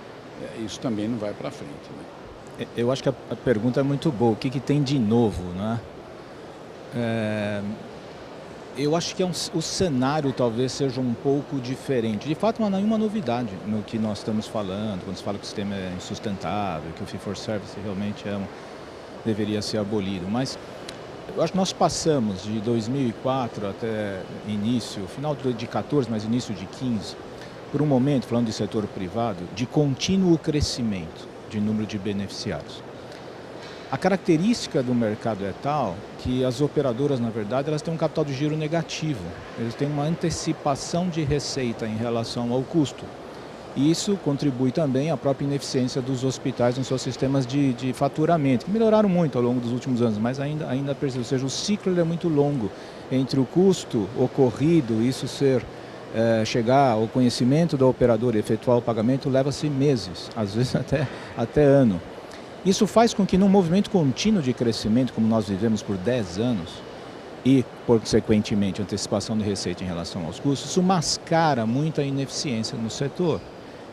isso também não vai para frente, né?
Eu acho que a pergunta é muito boa. O que tem de novo, né? Eu acho que o cenário talvez seja um pouco diferente. De fato, não há nenhuma novidade no que nós estamos falando, quando se fala que o sistema é insustentável, que o fee-for-service realmente deveria ser abolido. Mas eu acho que nós passamos de 2004 até final de 2014, mas início de 2015, por um momento, falando de setor privado, de contínuo crescimento de número de beneficiários. A característica do mercado é tal que as operadoras, na verdade, elas têm um capital de giro negativo. Eles têm uma antecipação de receita em relação ao custo. E isso contribui também à própria ineficiência dos hospitais nos seus sistemas de faturamento, que melhoraram muito ao longo dos últimos anos, mas ainda persiste. Ou seja, o ciclo é muito longo entre o custo ocorrido, isso chegar ao conhecimento da operadora e efetuar o pagamento, leva-se meses, às vezes até ano. Isso faz com que, num movimento contínuo de crescimento, como nós vivemos por 10 anos, e, consequentemente, antecipação de receita em relação aos custos, isso mascara muita ineficiência no setor.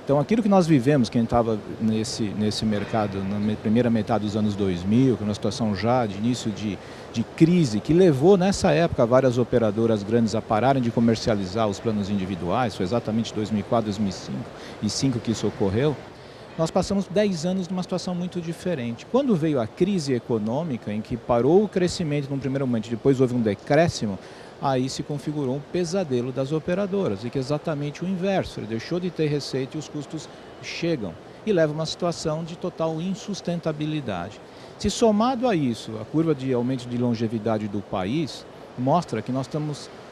Então, aquilo que nós vivemos, quem estava nesse mercado na primeira metade dos anos 2000, com uma situação já de início de crise, que levou, nessa época, várias operadoras grandes a pararem de comercializar os planos individuais, foi exatamente 2004, 2005 que isso ocorreu. Nós passamos 10 anos numa situação muito diferente. Quando veio a crise econômica, em que parou o crescimento num primeiro momento, depois houve um decréscimo, aí se configurou um pesadelo das operadoras, e que é exatamente o inverso. Ele deixou de ter receita e os custos chegam, e leva a uma situação de total insustentabilidade. Se somado a isso, a curva de aumento de longevidade do país mostra que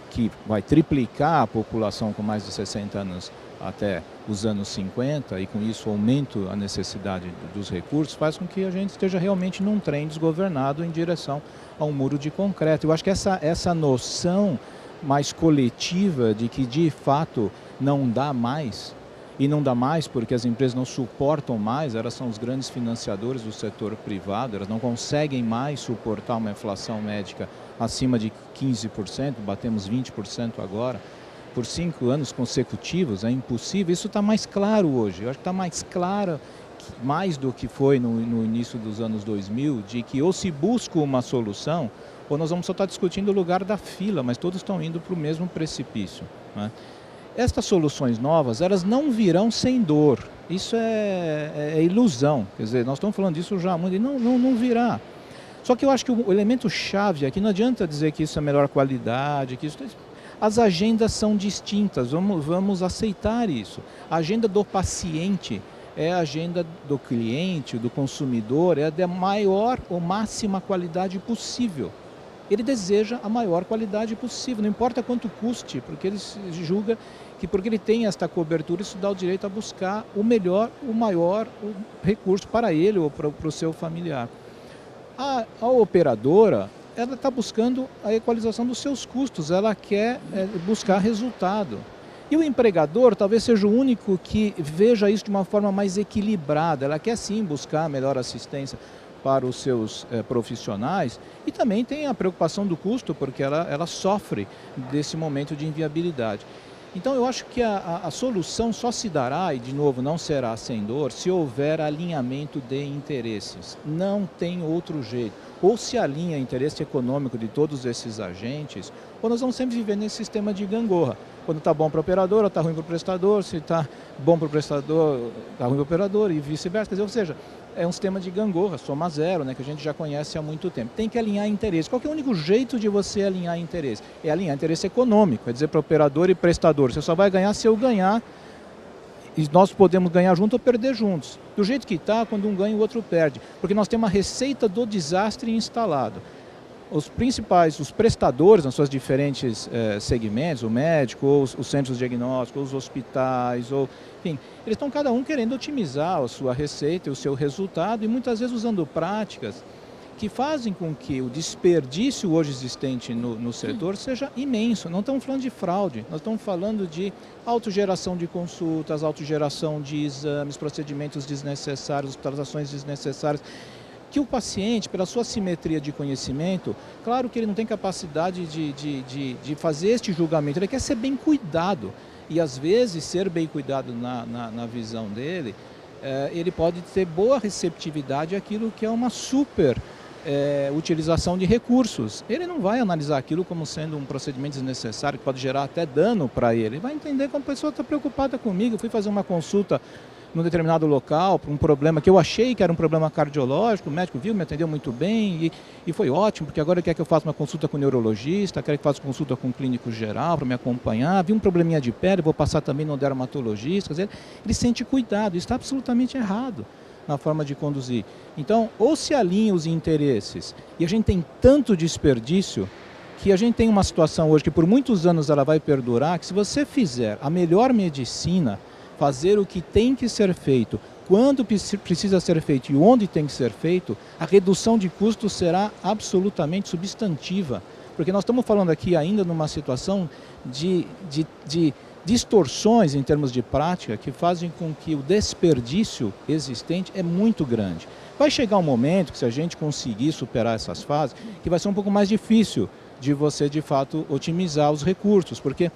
que vai triplicar a população com mais de 60 anos até os anos 50, e com isso o aumento a necessidade dos recursos, faz com que a gente esteja realmente num trem desgovernado em direção a um muro de concreto. Eu acho que essa noção mais coletiva de que de fato não dá mais, e não dá mais porque as empresas não suportam mais, elas são os grandes financiadores do setor privado, elas não conseguem mais suportar uma inflação médica acima de 15%, batemos 20% agora, por 5 anos consecutivos, é impossível. Isso está mais claro hoje. Eu acho que está mais claro, mais do que foi no início dos anos 2000, de que ou se busca uma solução, ou nós vamos só estar discutindo o lugar da fila, mas todos estão indo para o mesmo precipício, né? Estas soluções novas, elas não virão sem dor. Isso é ilusão. Quer dizer, nós estamos falando disso já há muito, e não virá. Só que eu acho que o elemento chave aqui, não adianta dizer que isso é melhor qualidade, que isso... As agendas são distintas, vamos aceitar isso. A agenda do paciente é a agenda do cliente, do consumidor, é a da maior ou máxima qualidade possível. Ele deseja a maior qualidade possível, não importa quanto custe, porque ele julga que porque ele tem esta cobertura, isso dá o direito a buscar o melhor, o maior recurso para ele ou para o seu familiar. A operadora,
ela está buscando a equalização dos seus custos, ela quer buscar resultado. E o empregador talvez seja o único que veja isso de uma forma mais equilibrada, ela quer sim buscar melhor assistência para os seus profissionais e também tem a preocupação do custo, porque ela sofre desse momento de inviabilidade. Então eu acho que a solução só se dará, e de novo não será sem dor, se houver alinhamento de interesses. Não tem outro jeito. Ou se alinha interesse econômico de todos esses agentes, ou nós vamos sempre viver nesse sistema de gangorra. Quando está bom para o operador, está ruim para o prestador, se está bom para o prestador, está ruim para o operador e vice-versa. Ou seja, é um sistema de gangorra, soma zero, né, que a gente já conhece há muito tempo. Tem que alinhar interesse. Qual que é o único jeito de você alinhar interesse? É alinhar interesse econômico, é dizer para operador e prestador, você só vai ganhar se eu ganhar, e nós podemos ganhar junto ou perder juntos. Do jeito que está, quando um ganha, o outro perde. Porque nós temos uma receita do desastre instalado. Os principais, os prestadores nas suas diferentes segmentos, o médico, ou os centros diagnósticos, os hospitais, enfim, eles estão cada um querendo otimizar a sua receita e o seu resultado e muitas vezes usando práticas que fazem com que o desperdício hoje existente no setor seja imenso. Não estamos falando de fraude, nós estamos falando de autogeração de consultas, autogeração de exames, procedimentos desnecessários, hospitalizações desnecessárias, que o paciente, pela sua simetria de conhecimento, claro que ele não tem capacidade de fazer este julgamento, ele quer ser bem cuidado. E às vezes ser bem cuidado na visão dele, ele pode ter boa receptividade àquilo que é uma super utilização de recursos. Ele não vai analisar aquilo como sendo um procedimento desnecessário que pode gerar até dano para ele. Ele vai entender que a pessoa está preocupada comigo. Eu fui fazer uma consulta num determinado local, por um problema que eu achei que era um problema cardiológico, o médico viu, me atendeu muito bem e foi ótimo, porque agora quer que eu faça uma consulta com o neurologista, quer que eu faça consulta com o clínico geral para me acompanhar, vi um probleminha de pele, vou passar também no dermatologista, quer dizer, ele sente cuidado, isso está absolutamente errado na forma de conduzir. Então, ou se alinham os interesses, e a gente tem tanto desperdício, que a gente tem uma situação hoje que por muitos anos ela vai perdurar, que se você fizer a melhor medicina, fazer o que tem que ser feito, quando precisa ser feito e onde tem que ser feito, a redução de custos será absolutamente substantiva. Porque nós estamos falando aqui ainda numa situação de distorções em termos de prática que fazem com que o desperdício existente é muito grande. Vai chegar um momento que, se a gente conseguir superar essas fases, que vai ser um pouco mais difícil de você, de fato, otimizar os recursos, porque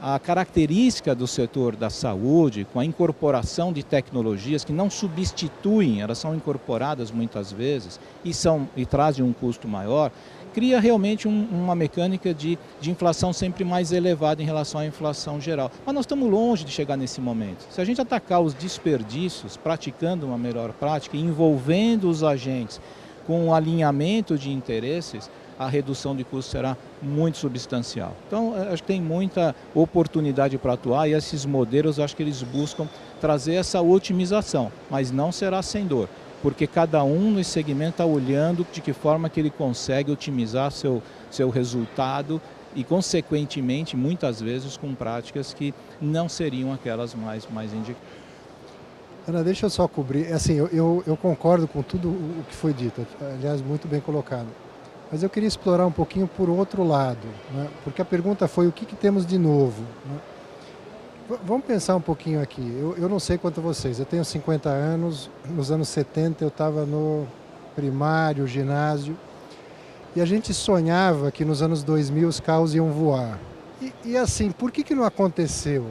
a característica do setor da saúde, com a incorporação de tecnologias que não substituem, elas são incorporadas muitas vezes e trazem um custo maior, cria realmente uma mecânica de inflação sempre mais elevada em relação à inflação geral. Mas nós estamos longe de chegar nesse momento. Se a gente atacar os desperdícios, praticando uma melhor prática, envolvendo os agentes com um alinhamento de interesses, a redução de custos será muito substancial. Então, acho que tem muita oportunidade para atuar e esses modelos, acho que eles buscam trazer essa otimização, mas não será sem dor, porque cada um nesse segmento está olhando de que forma que ele consegue otimizar seu resultado e, consequentemente, muitas vezes com práticas que não seriam aquelas mais indicadas.
Ana, deixa eu só cobrir. Assim, eu concordo com tudo o que foi dito, aliás, muito bem colocado. Mas eu queria explorar um pouquinho por outro lado, né? Porque a pergunta foi o que temos de novo, né? Vamos pensar um pouquinho aqui. Eu não sei quanto vocês, eu tenho 50 anos, nos anos 70 eu estava no primário, ginásio, e a gente sonhava que nos anos 2000 os carros iam voar. E assim, por que não aconteceu?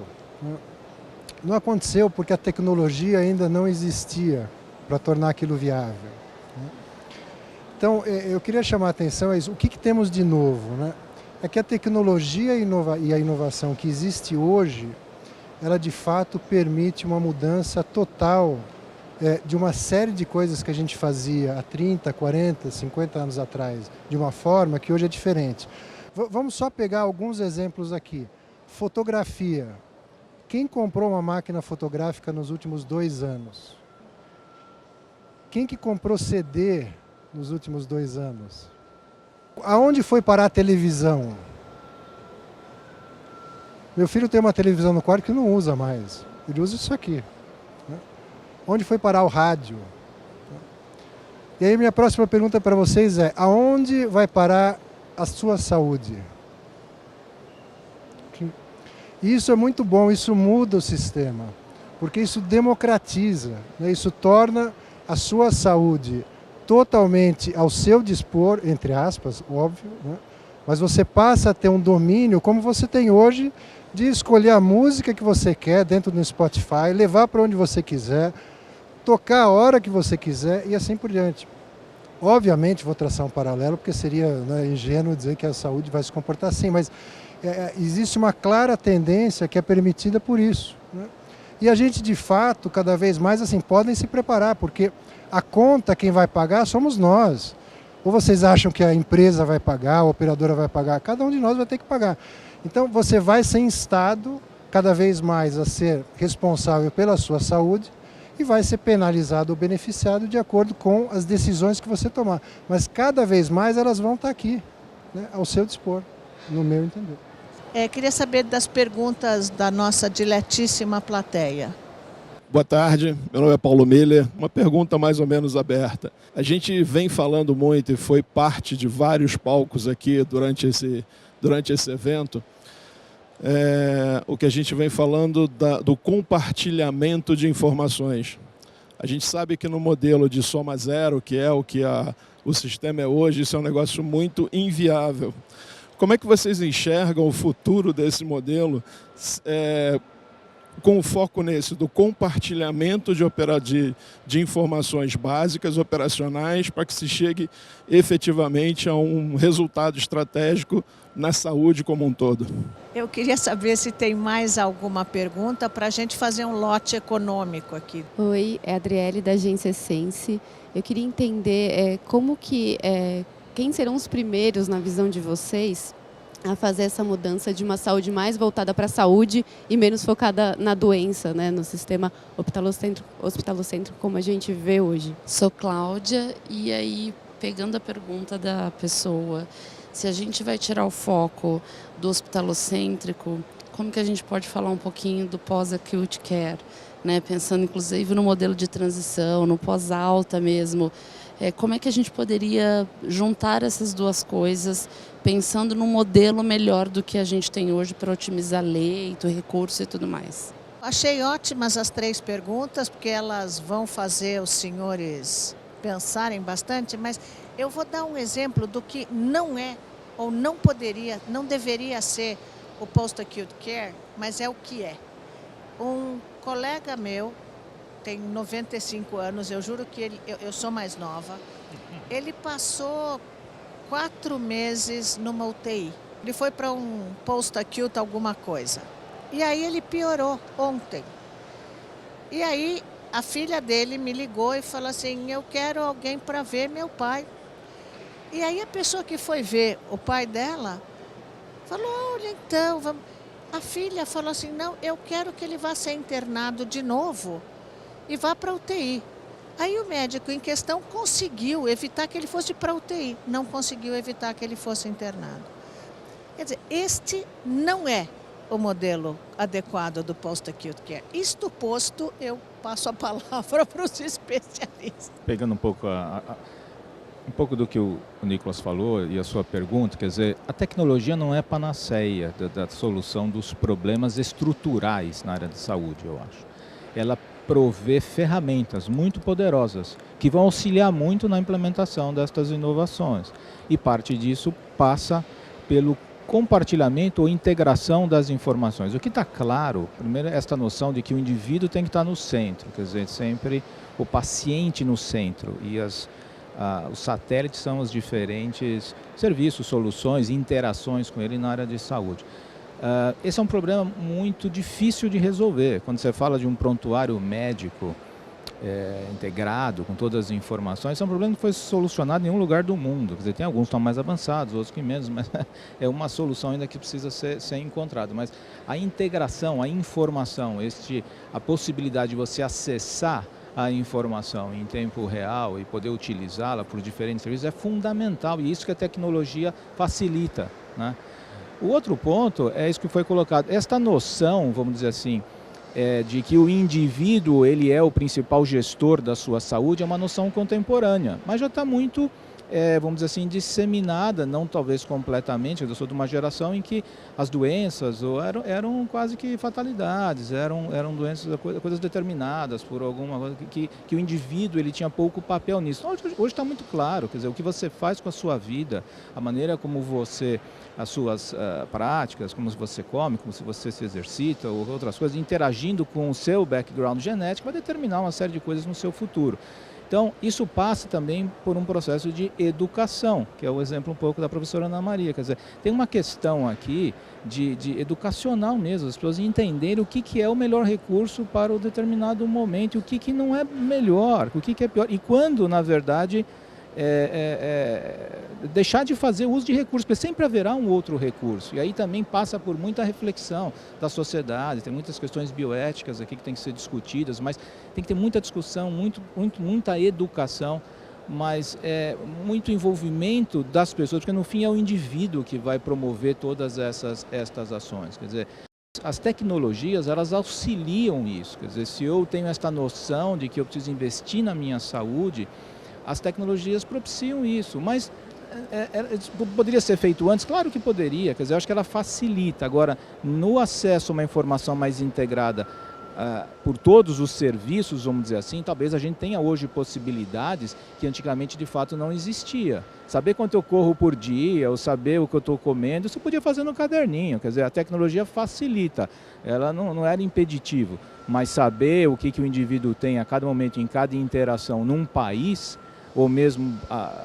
Não aconteceu porque a tecnologia ainda não existia para tornar aquilo viável. Então, eu queria chamar a atenção a isso. O que temos de novo, né? É que a tecnologia e a inovação que existe hoje, ela de fato permite uma mudança total de uma série de coisas que a gente fazia há 30, 40, 50 anos atrás, de uma forma que hoje é diferente. Vamos só pegar alguns exemplos aqui. Fotografia. Quem comprou uma máquina fotográfica nos últimos 2 anos? Quem que comprou CD nos últimos 2 anos? Aonde foi parar a televisão? Meu filho tem uma televisão no quarto que não usa mais. Ele usa isso aqui. Né? Onde foi parar o rádio? E aí minha próxima pergunta para vocês é, aonde vai parar a sua saúde? Isso é muito bom, isso muda o sistema, porque isso democratiza, né? Isso torna a sua saúde totalmente ao seu dispor, entre aspas, óbvio, né? Mas você passa a ter um domínio, como você tem hoje, de escolher a música que você quer dentro do Spotify, levar para onde você quiser, tocar a hora que você quiser e assim por diante. Obviamente vou traçar um paralelo, porque seria, né, ingênuo dizer que a saúde vai se comportar assim, mas existe uma clara tendência que é permitida por isso, né? E a gente, de fato, cada vez mais, assim, podem se preparar, porque a conta quem vai pagar somos nós. Ou vocês acham que a empresa vai pagar, a operadora vai pagar? Cada um de nós vai ter que pagar. Então você vai ser instado cada vez mais a ser responsável pela sua saúde e vai ser penalizado ou beneficiado de acordo com as decisões que você tomar. Mas cada vez mais elas vão estar aqui, né, ao seu dispor, no meu entender.
Queria saber das perguntas da nossa diletíssima plateia.
Boa tarde, meu nome é Paulo Miller. Uma pergunta mais ou menos aberta. A gente vem falando muito e foi parte de vários palcos aqui durante esse evento. O que a gente vem falando do compartilhamento de informações. A gente sabe que no modelo de soma zero, que é o que o sistema é hoje, isso é um negócio muito inviável. Como é que vocês enxergam o futuro desse modelo com o foco nesse, do compartilhamento de informações básicas, operacionais, para que se chegue efetivamente a um resultado estratégico na saúde como um todo?
Eu queria saber se tem mais alguma pergunta para a gente fazer um lote econômico aqui.
Oi, é a Adriele da Agência Sense. Eu queria entender como que... quem serão os primeiros, na visão de vocês, a fazer essa mudança de uma saúde mais voltada para a saúde e menos focada na doença, né, no sistema hospitalocêntrico como a gente vê hoje?
Sou Cláudia, e aí, pegando a pergunta da pessoa, se a gente vai tirar o foco do hospitalocêntrico, como que a gente pode falar um pouquinho do pós-acute care, né, pensando inclusive no modelo de transição, no pós-alta mesmo. Como é que a gente poderia juntar essas duas coisas, pensando num modelo melhor do que a gente tem hoje para otimizar leito, recurso e tudo mais?
Achei ótimas as 3 perguntas, porque elas vão fazer os senhores pensarem bastante, mas eu vou dar um exemplo do que não é, ou não poderia, não deveria ser o post-acute care, mas é o que é. Um colega meu, tem 95 anos, eu juro que eu sou mais nova. Ele passou 4 meses numa UTI. Ele foi para um post-acute alguma coisa. E aí ele piorou ontem. E aí a filha dele me ligou e falou assim, eu quero alguém para ver meu pai. E aí a pessoa que foi ver o pai dela falou, olha então, vamos... A filha falou assim, não, eu quero que ele vá ser internado de novo e vá para a UTI. Aí o médico em questão conseguiu evitar que ele fosse para a UTI, não conseguiu evitar que ele fosse internado. Quer dizer, este não é o modelo adequado do post-acute care. Isto posto, eu passo a palavra para os especialistas.
Pegando um pouco do que o Nicolas falou e a sua pergunta, quer dizer, a tecnologia não é panaceia da solução dos problemas estruturais na área de saúde, eu acho. Ela provê ferramentas muito poderosas que vão auxiliar muito na implementação destas inovações. E parte disso passa pelo compartilhamento ou integração das informações. O que está claro, primeiro, é esta noção de que o indivíduo tem que estar no centro, quer dizer, sempre o paciente no centro, e os satélites são os diferentes serviços, soluções, interações com ele na área de saúde. Esse é um problema muito difícil de resolver. Quando você fala de um prontuário médico integrado, com todas as informações, é um problema que foi solucionado em nenhum lugar do mundo. Quer dizer, tem alguns que estão mais avançados, outros que menos, mas é uma solução ainda que precisa ser encontrada. Mas a integração, a informação, a possibilidade de você acessar a informação em tempo real e poder utilizá-la por diferentes serviços é fundamental, e isso que a tecnologia facilita, né? O outro ponto é isso que foi colocado, esta noção, vamos dizer assim, de que o indivíduo ele é o principal gestor da sua saúde é uma noção contemporânea, mas já está muito, vamos dizer assim, disseminada, não talvez completamente. Eu sou de uma geração em que as doenças eram quase que fatalidades, eram doenças, coisas determinadas por alguma coisa, que o indivíduo ele tinha pouco papel nisso. Hoje está muito claro, quer dizer, o que você faz com a sua vida, a maneira como você, as suas práticas, como você come, como se você se exercita ou outras coisas, interagindo com o seu background genético, vai determinar uma série de coisas no seu futuro. Então, isso passa também por um processo de educação, que é o exemplo um pouco da professora Ana Maria. Quer dizer, tem uma questão aqui de educacional mesmo, as pessoas entenderem o que é o melhor recurso para o determinado momento, o que não é melhor, o que é pior. E quando, na verdade, deixar de fazer uso de recursos, porque sempre haverá um outro recurso. E aí também passa por muita reflexão da sociedade, tem muitas questões bioéticas aqui que tem que ser discutidas, mas tem que ter muita discussão, muita educação, mas muito envolvimento das pessoas, porque no fim é o indivíduo que vai promover todas estas ações. Quer dizer, as tecnologias, elas auxiliam isso. Quer dizer, se eu tenho esta noção de que eu preciso investir na minha saúde, as tecnologias propiciam isso, mas poderia ser feito antes? Claro que poderia, quer dizer, eu acho que ela facilita. Agora, no acesso a uma informação mais integrada por todos os serviços, vamos dizer assim, talvez a gente tenha hoje possibilidades que antigamente de fato não existia. Saber quanto eu corro por dia, ou saber o que eu estou comendo, isso eu podia fazer no caderninho, quer dizer, a tecnologia facilita, ela não era impeditivo, mas saber o que o indivíduo tem a cada momento, em cada interação num país, ou mesmo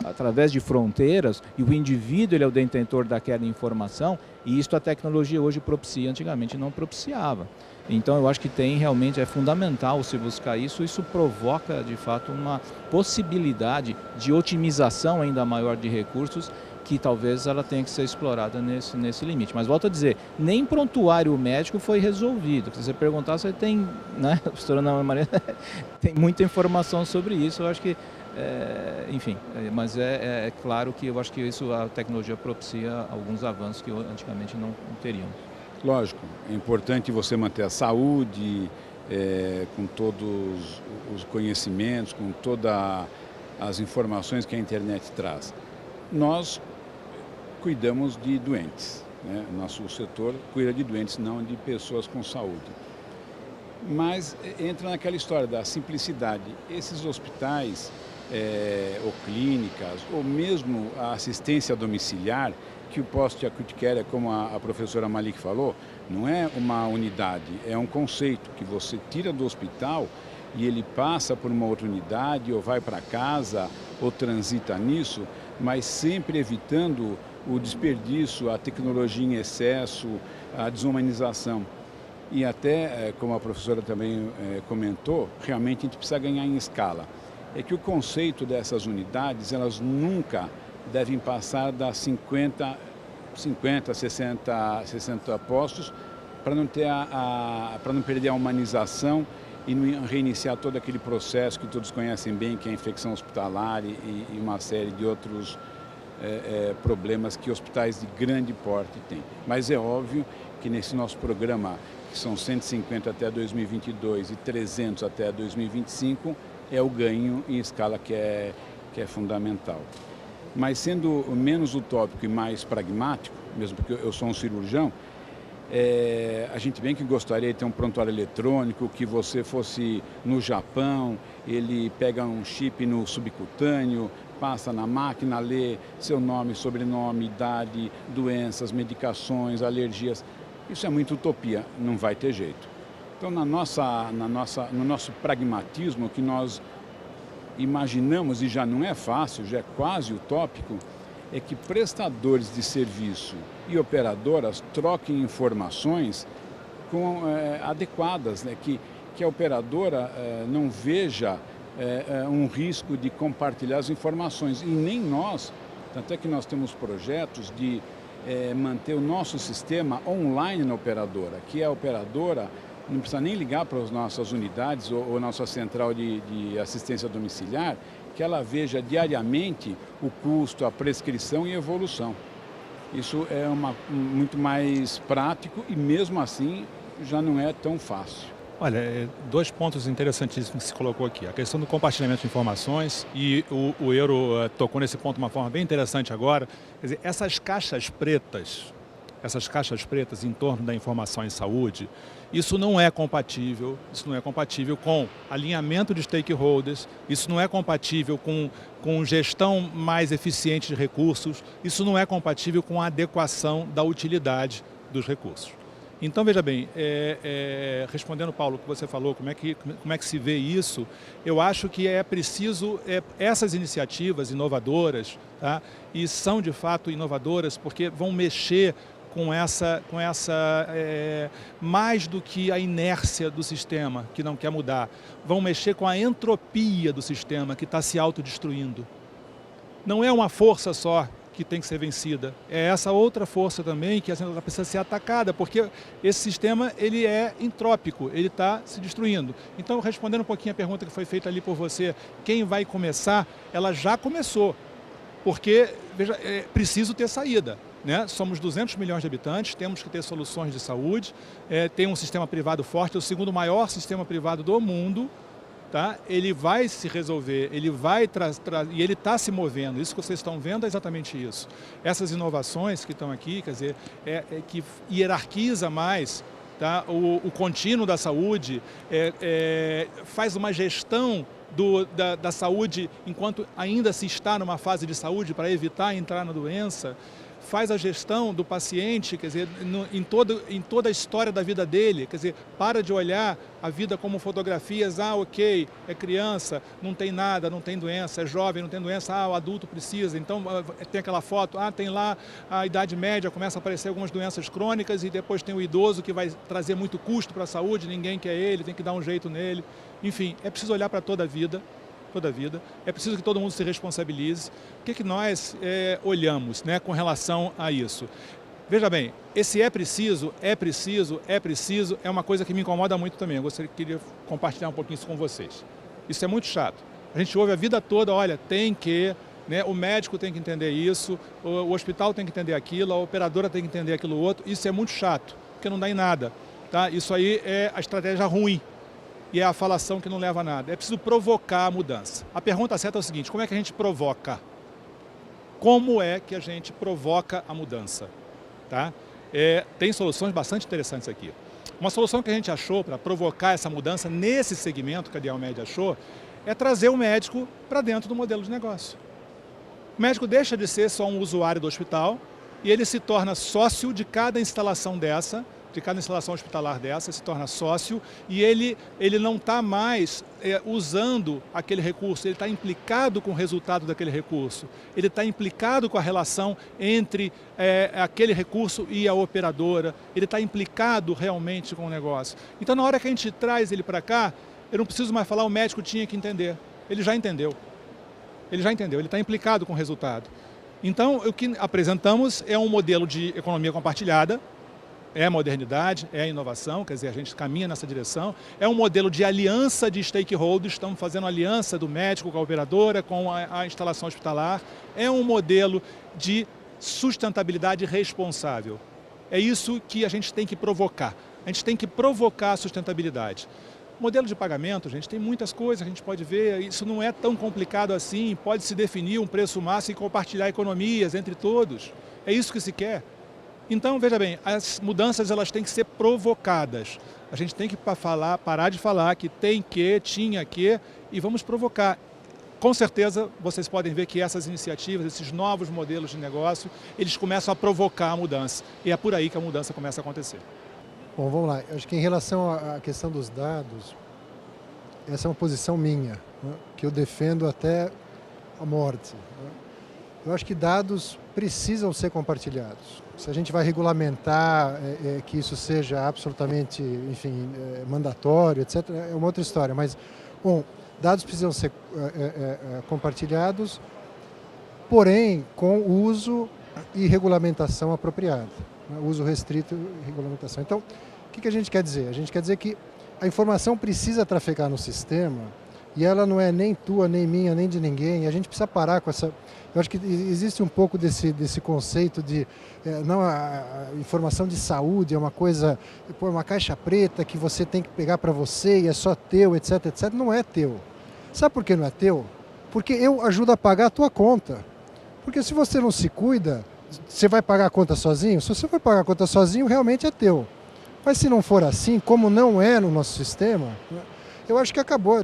através de fronteiras, e o indivíduo ele é o detentor daquela informação, e isto a tecnologia hoje propicia, antigamente não propiciava. Então eu acho que realmente é fundamental se buscar isso, isso provoca de fato uma possibilidade de otimização ainda maior de recursos, que talvez ela tenha que ser explorada nesse limite. Mas volto a dizer, nem prontuário médico foi resolvido. Se você perguntar, você tem, né, a professora Ana Maria tem muita informação sobre isso, eu acho que enfim, mas é claro que eu acho que isso a tecnologia propicia alguns avanços que antigamente não teriam.
Lógico, é importante você manter a saúde, com todos os conhecimentos, com todas as informações que a internet traz. Nós cuidamos de doentes, né? Nosso setor cuida de doentes, não de pessoas com saúde. Mas entra naquela história da simplicidade. Esses hospitais ou clínicas, ou mesmo a assistência domiciliar, que o post-acute care, como a professora Malik falou, não é uma unidade, é um conceito que você tira do hospital e ele passa por uma outra unidade, ou vai para casa, ou transita nisso, mas sempre evitando o desperdício, a tecnologia em excesso, a desumanização. E até, como a professora também comentou, realmente a gente precisa ganhar em escala. É que o conceito dessas unidades, elas nunca devem passar das 50, 60 postos, para não ter para não perder a humanização e não reiniciar todo aquele processo que todos conhecem bem, que é a infecção hospitalar e uma série de outros problemas que hospitais de grande porte têm. Mas é óbvio que nesse nosso programa, que são 150 até 2022 e 300 até 2025, é o ganho em escala que é fundamental. Mas sendo menos utópico e mais pragmático, mesmo porque eu sou um cirurgião, a gente bem que gostaria de ter um prontuário eletrônico, que você fosse no Japão, ele pega um chip no subcutâneo, passa na máquina, lê seu nome, sobrenome, idade, doenças, medicações, alergias. Isso é muita utopia, não vai ter jeito. Então, no nosso pragmatismo, que nós imaginamos, e já não é fácil, já é quase utópico, é que prestadores de serviço e operadoras troquem informações adequadas, né? Que a operadora não veja um risco de compartilhar as informações, e nem nós, tanto é que nós temos projetos de manter o nosso sistema online na operadora, que a operadora não precisa nem ligar para as nossas unidades ou nossa central de assistência domiciliar, que ela veja diariamente o custo, a prescrição e a evolução. Isso é muito mais prático e mesmo assim já não é tão fácil.
Olha, dois pontos interessantíssimos que se colocou aqui. A questão do compartilhamento de informações, e o Euro tocou nesse ponto de uma forma bem interessante agora. Quer dizer, essas caixas pretas em torno da informação em saúde, isso não é compatível com alinhamento de stakeholders, isso não é compatível com gestão mais eficiente de recursos, isso não é compatível com a adequação da utilidade dos recursos. Então, veja bem, respondendo, Paulo, o que você falou, como é que se vê isso, eu acho que é preciso essas iniciativas inovadoras, tá? E são de fato inovadoras porque vão mexer com essa mais do que a inércia do sistema, que não quer mudar, vão mexer com a entropia do sistema, que está se autodestruindo. Não é uma força só que tem que ser vencida. É essa outra força também que ela precisa ser atacada, porque esse sistema ele é entrópico, ele está se destruindo. Então, respondendo um pouquinho a pergunta que foi feita ali por você, quem vai começar, ela já começou, porque veja, é preciso ter saída. Né? Somos 200 milhões de habitantes, temos que ter soluções de saúde, tem um sistema privado forte, é o segundo maior sistema privado do mundo. Tá? Ele vai se resolver, ele vai e ele está se movendo. Isso que vocês estão vendo é exatamente isso. Essas inovações que estão aqui, quer dizer, que hierarquiza mais, tá? O contínuo da saúde, faz uma gestão da saúde enquanto ainda se está numa fase de saúde para evitar entrar na doença. Faz a gestão do paciente, quer dizer, em toda a história da vida dele, quer dizer, para de olhar a vida como fotografias, ok, é criança, não tem nada, não tem doença, é jovem, não tem doença, o adulto precisa, então tem aquela foto, tem lá a idade média, começa a aparecer algumas doenças crônicas e depois tem o idoso que vai trazer muito custo para a saúde, ninguém quer ele, tem que dar um jeito nele, enfim, é preciso olhar para toda a vida, é preciso que todo mundo se responsabilize. O que nós olhamos, né, com relação a isso? Veja bem, esse é preciso, é uma coisa que me incomoda muito também. Eu queria compartilhar um pouquinho isso com vocês. Isso é muito chato. A gente ouve a vida toda, olha, tem que, né, o médico tem que entender isso, o hospital tem que entender aquilo, a operadora tem que entender aquilo outro. Isso é muito chato, porque não dá em nada. Tá? Isso aí é a estratégia ruim. E é a falação que não leva a nada. É preciso provocar a mudança. A pergunta certa é o seguinte, como é que a gente provoca? Como é que a gente provoca a mudança? Tá? Tem soluções bastante interessantes aqui. Uma solução que a gente achou para provocar essa mudança nesse segmento que a Dialmed achou é trazer o médico para dentro do modelo de negócio. O médico deixa de ser só um usuário do hospital e ele se torna sócio de cada instalação dessa, de cada instalação hospitalar dessa, se torna sócio e ele não está mais usando aquele recurso, ele está implicado com o resultado daquele recurso, ele está implicado com a relação entre aquele recurso e a operadora, ele está implicado realmente com o negócio. Então, na hora que a gente traz ele para cá, eu não preciso mais falar, o médico tinha que entender, ele já entendeu, ele está implicado com o resultado. Então, o que apresentamos é um modelo de economia compartilhada, é a modernidade, é a inovação, quer dizer, a gente caminha nessa direção. É um modelo de aliança de stakeholders, estamos fazendo aliança do médico com a operadora, com a instalação hospitalar. É um modelo de sustentabilidade responsável. É isso que a gente tem que provocar. A gente tem que provocar a sustentabilidade. Modelo de pagamento, gente, tem muitas coisas que a gente pode ver, isso não é tão complicado assim, pode-se definir um preço máximo e compartilhar economias entre todos. É isso que se quer. Então, veja bem, as mudanças elas têm que ser provocadas. A gente tem que parar de falar que tem que, tinha que, e vamos provocar. Com certeza, vocês podem ver que essas iniciativas, esses novos modelos de negócio, eles começam a provocar a mudança. E é por aí que a mudança começa a acontecer.
Bom, vamos lá. Acho que em relação à questão dos dados, essa é uma posição minha, né, que eu defendo até a morte. Né? Eu acho que dados precisam ser compartilhados. Se a gente vai regulamentar que isso seja absolutamente, enfim, mandatório, etc., é uma outra história. Mas, bom, dados precisam ser compartilhados, porém com uso e regulamentação apropriada. Né? Uso restrito e regulamentação. Então, o que a gente quer dizer? A gente quer dizer que a informação precisa trafegar no sistema e ela não é nem tua, nem minha, nem de ninguém. E a gente precisa parar com essa... Eu acho que existe um pouco desse conceito de... não, a informação de saúde é uma coisa... Pô, uma caixa preta que você tem que pegar para você e é só teu, etc, etc. Não é teu. Sabe por que não é teu? Porque eu ajudo a pagar a tua conta. Porque se você não se cuida, você vai pagar a conta sozinho? Se você for pagar a conta sozinho, realmente é teu. Mas se não for assim, como não é no nosso sistema, né, eu acho que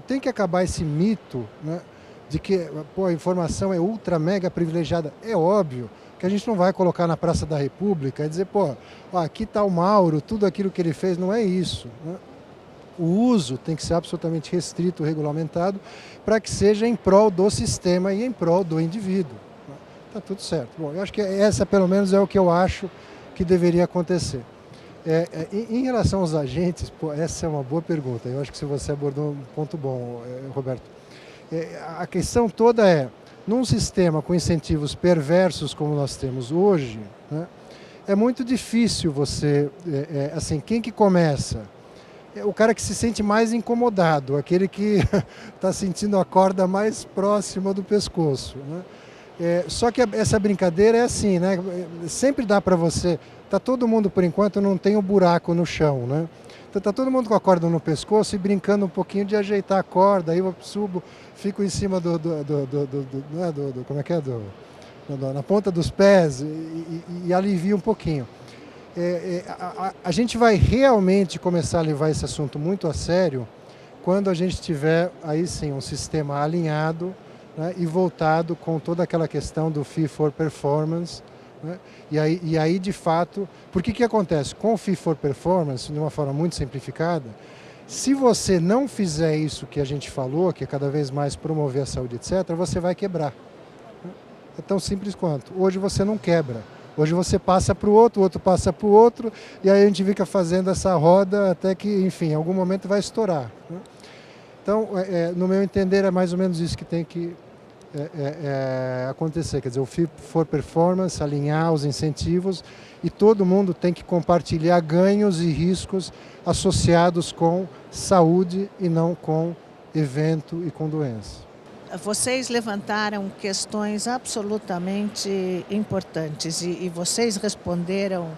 tem que acabar esse mito, né, de que pô, a informação é ultra mega privilegiada. É óbvio que a gente não vai colocar na Praça da República e dizer, pô, ó, aqui está o Mauro, tudo aquilo que ele fez, não é isso, né? O uso tem que ser absolutamente restrito, regulamentado, para que seja em prol do sistema e em prol do indivíduo. Está tudo certo. Bom, eu acho que essa, pelo menos, é o que eu acho que deveria acontecer. Em relação aos agentes, pô, essa é uma boa pergunta. Eu acho que você abordou um ponto bom, Roberto. A questão toda é, num sistema com incentivos perversos como nós temos hoje, né, é muito difícil você... assim, quem que começa? É o cara que se sente mais incomodado, aquele que está sentindo a corda mais próxima do pescoço, né? Só que essa brincadeira é assim, né? Sempre dá para você... Está todo mundo, por enquanto, não tem um buraco no chão, né? Então está todo mundo com a corda no pescoço e brincando um pouquinho de ajeitar a corda, aí eu subo, fico em cima como é que é? Na ponta dos pés e alivio um pouquinho. A gente vai realmente começar a levar esse assunto muito a sério quando a gente tiver, aí sim, um sistema alinhado, né, e voltado com toda aquela questão do fee for performance, né? E aí, de fato, por que acontece? Com o fee for performance, de uma forma muito simplificada, se você não fizer isso que a gente falou, que é cada vez mais promover a saúde, etc., você vai quebrar. É tão simples quanto. Hoje você não quebra. Hoje você passa para o outro passa para o outro, e aí a gente fica fazendo essa roda até que, enfim, em algum momento vai estourar, né? Então, no meu entender, é mais ou menos isso que tem que acontecer. Quer dizer, o fee for performance, alinhar os incentivos, e todo mundo tem que compartilhar ganhos e riscos associados com saúde e não com evento e com doença.
Vocês levantaram questões absolutamente importantes e vocês responderam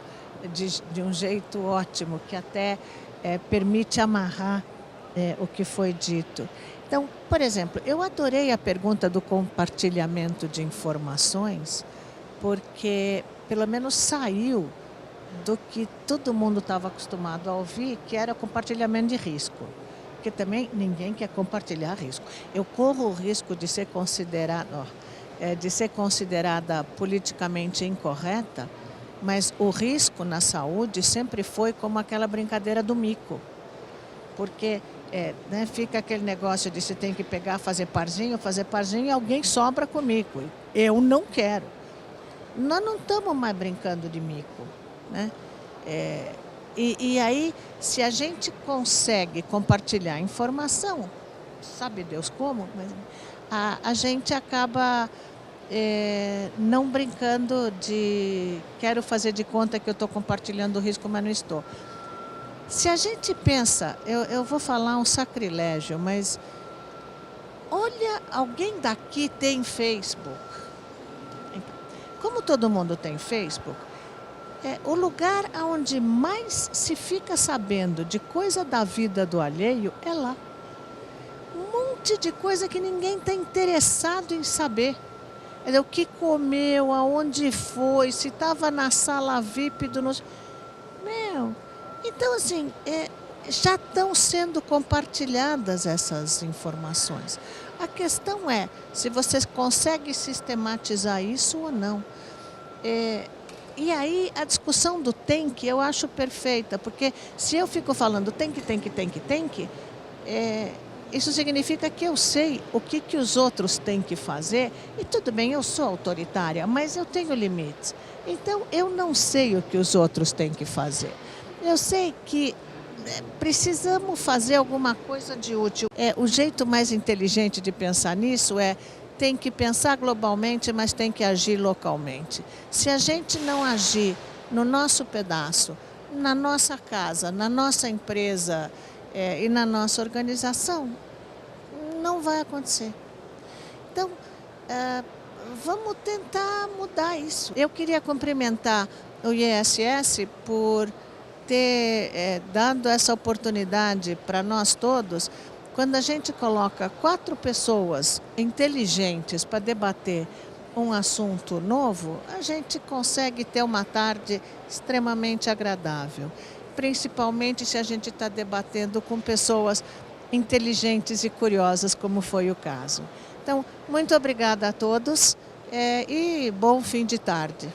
de um jeito ótimo, que até permite amarrar o que foi dito. Então, por exemplo, eu adorei a pergunta do compartilhamento de informações, porque pelo menos saiu do que todo mundo estava acostumado a ouvir, que era o compartilhamento de risco. Porque também ninguém quer compartilhar risco. Eu corro o risco de ser considerada politicamente incorreta, mas o risco na saúde sempre foi como aquela brincadeira do mico. Porque né, fica aquele negócio de se tem que pegar, fazer parzinho, e alguém sobra com mico. Eu não quero. Nós não estamos mais brincando de mico, né? E aí, se a gente consegue compartilhar informação, sabe Deus como, mas a gente acaba não brincando de quero fazer de conta que eu estou compartilhando o risco, mas não estou. Se a gente pensa, eu vou falar um sacrilégio, mas olha, alguém daqui tem Facebook. Como todo mundo tem Facebook, o lugar onde mais se fica sabendo de coisa da vida do alheio é lá. Um monte de coisa que ninguém está interessado em saber. O que comeu, aonde foi, se estava na sala VIP do nosso... Então, assim, já estão sendo compartilhadas essas informações. A questão é se você consegue sistematizar isso ou não. E aí, a discussão do tem que eu acho perfeita, porque se eu fico falando tem que, isso significa que eu sei o que os outros têm que fazer, e tudo bem, eu sou autoritária, mas eu tenho limites. Então, eu não sei o que os outros têm que fazer. Eu sei que precisamos fazer alguma coisa de útil. O jeito mais inteligente de pensar nisso tem que pensar globalmente, mas tem que agir localmente. Se a gente não agir no nosso pedaço, na nossa casa, na nossa empresa e na nossa organização, não vai acontecer. Então, vamos tentar mudar isso. Eu queria cumprimentar o IESS por ter dado essa oportunidade para nós todos. Quando a gente coloca 4 pessoas inteligentes para debater um assunto novo, a gente consegue ter uma tarde extremamente agradável. Principalmente se a gente está debatendo com pessoas inteligentes e curiosas, como foi o caso. Então, muito obrigada a todos e bom fim de tarde.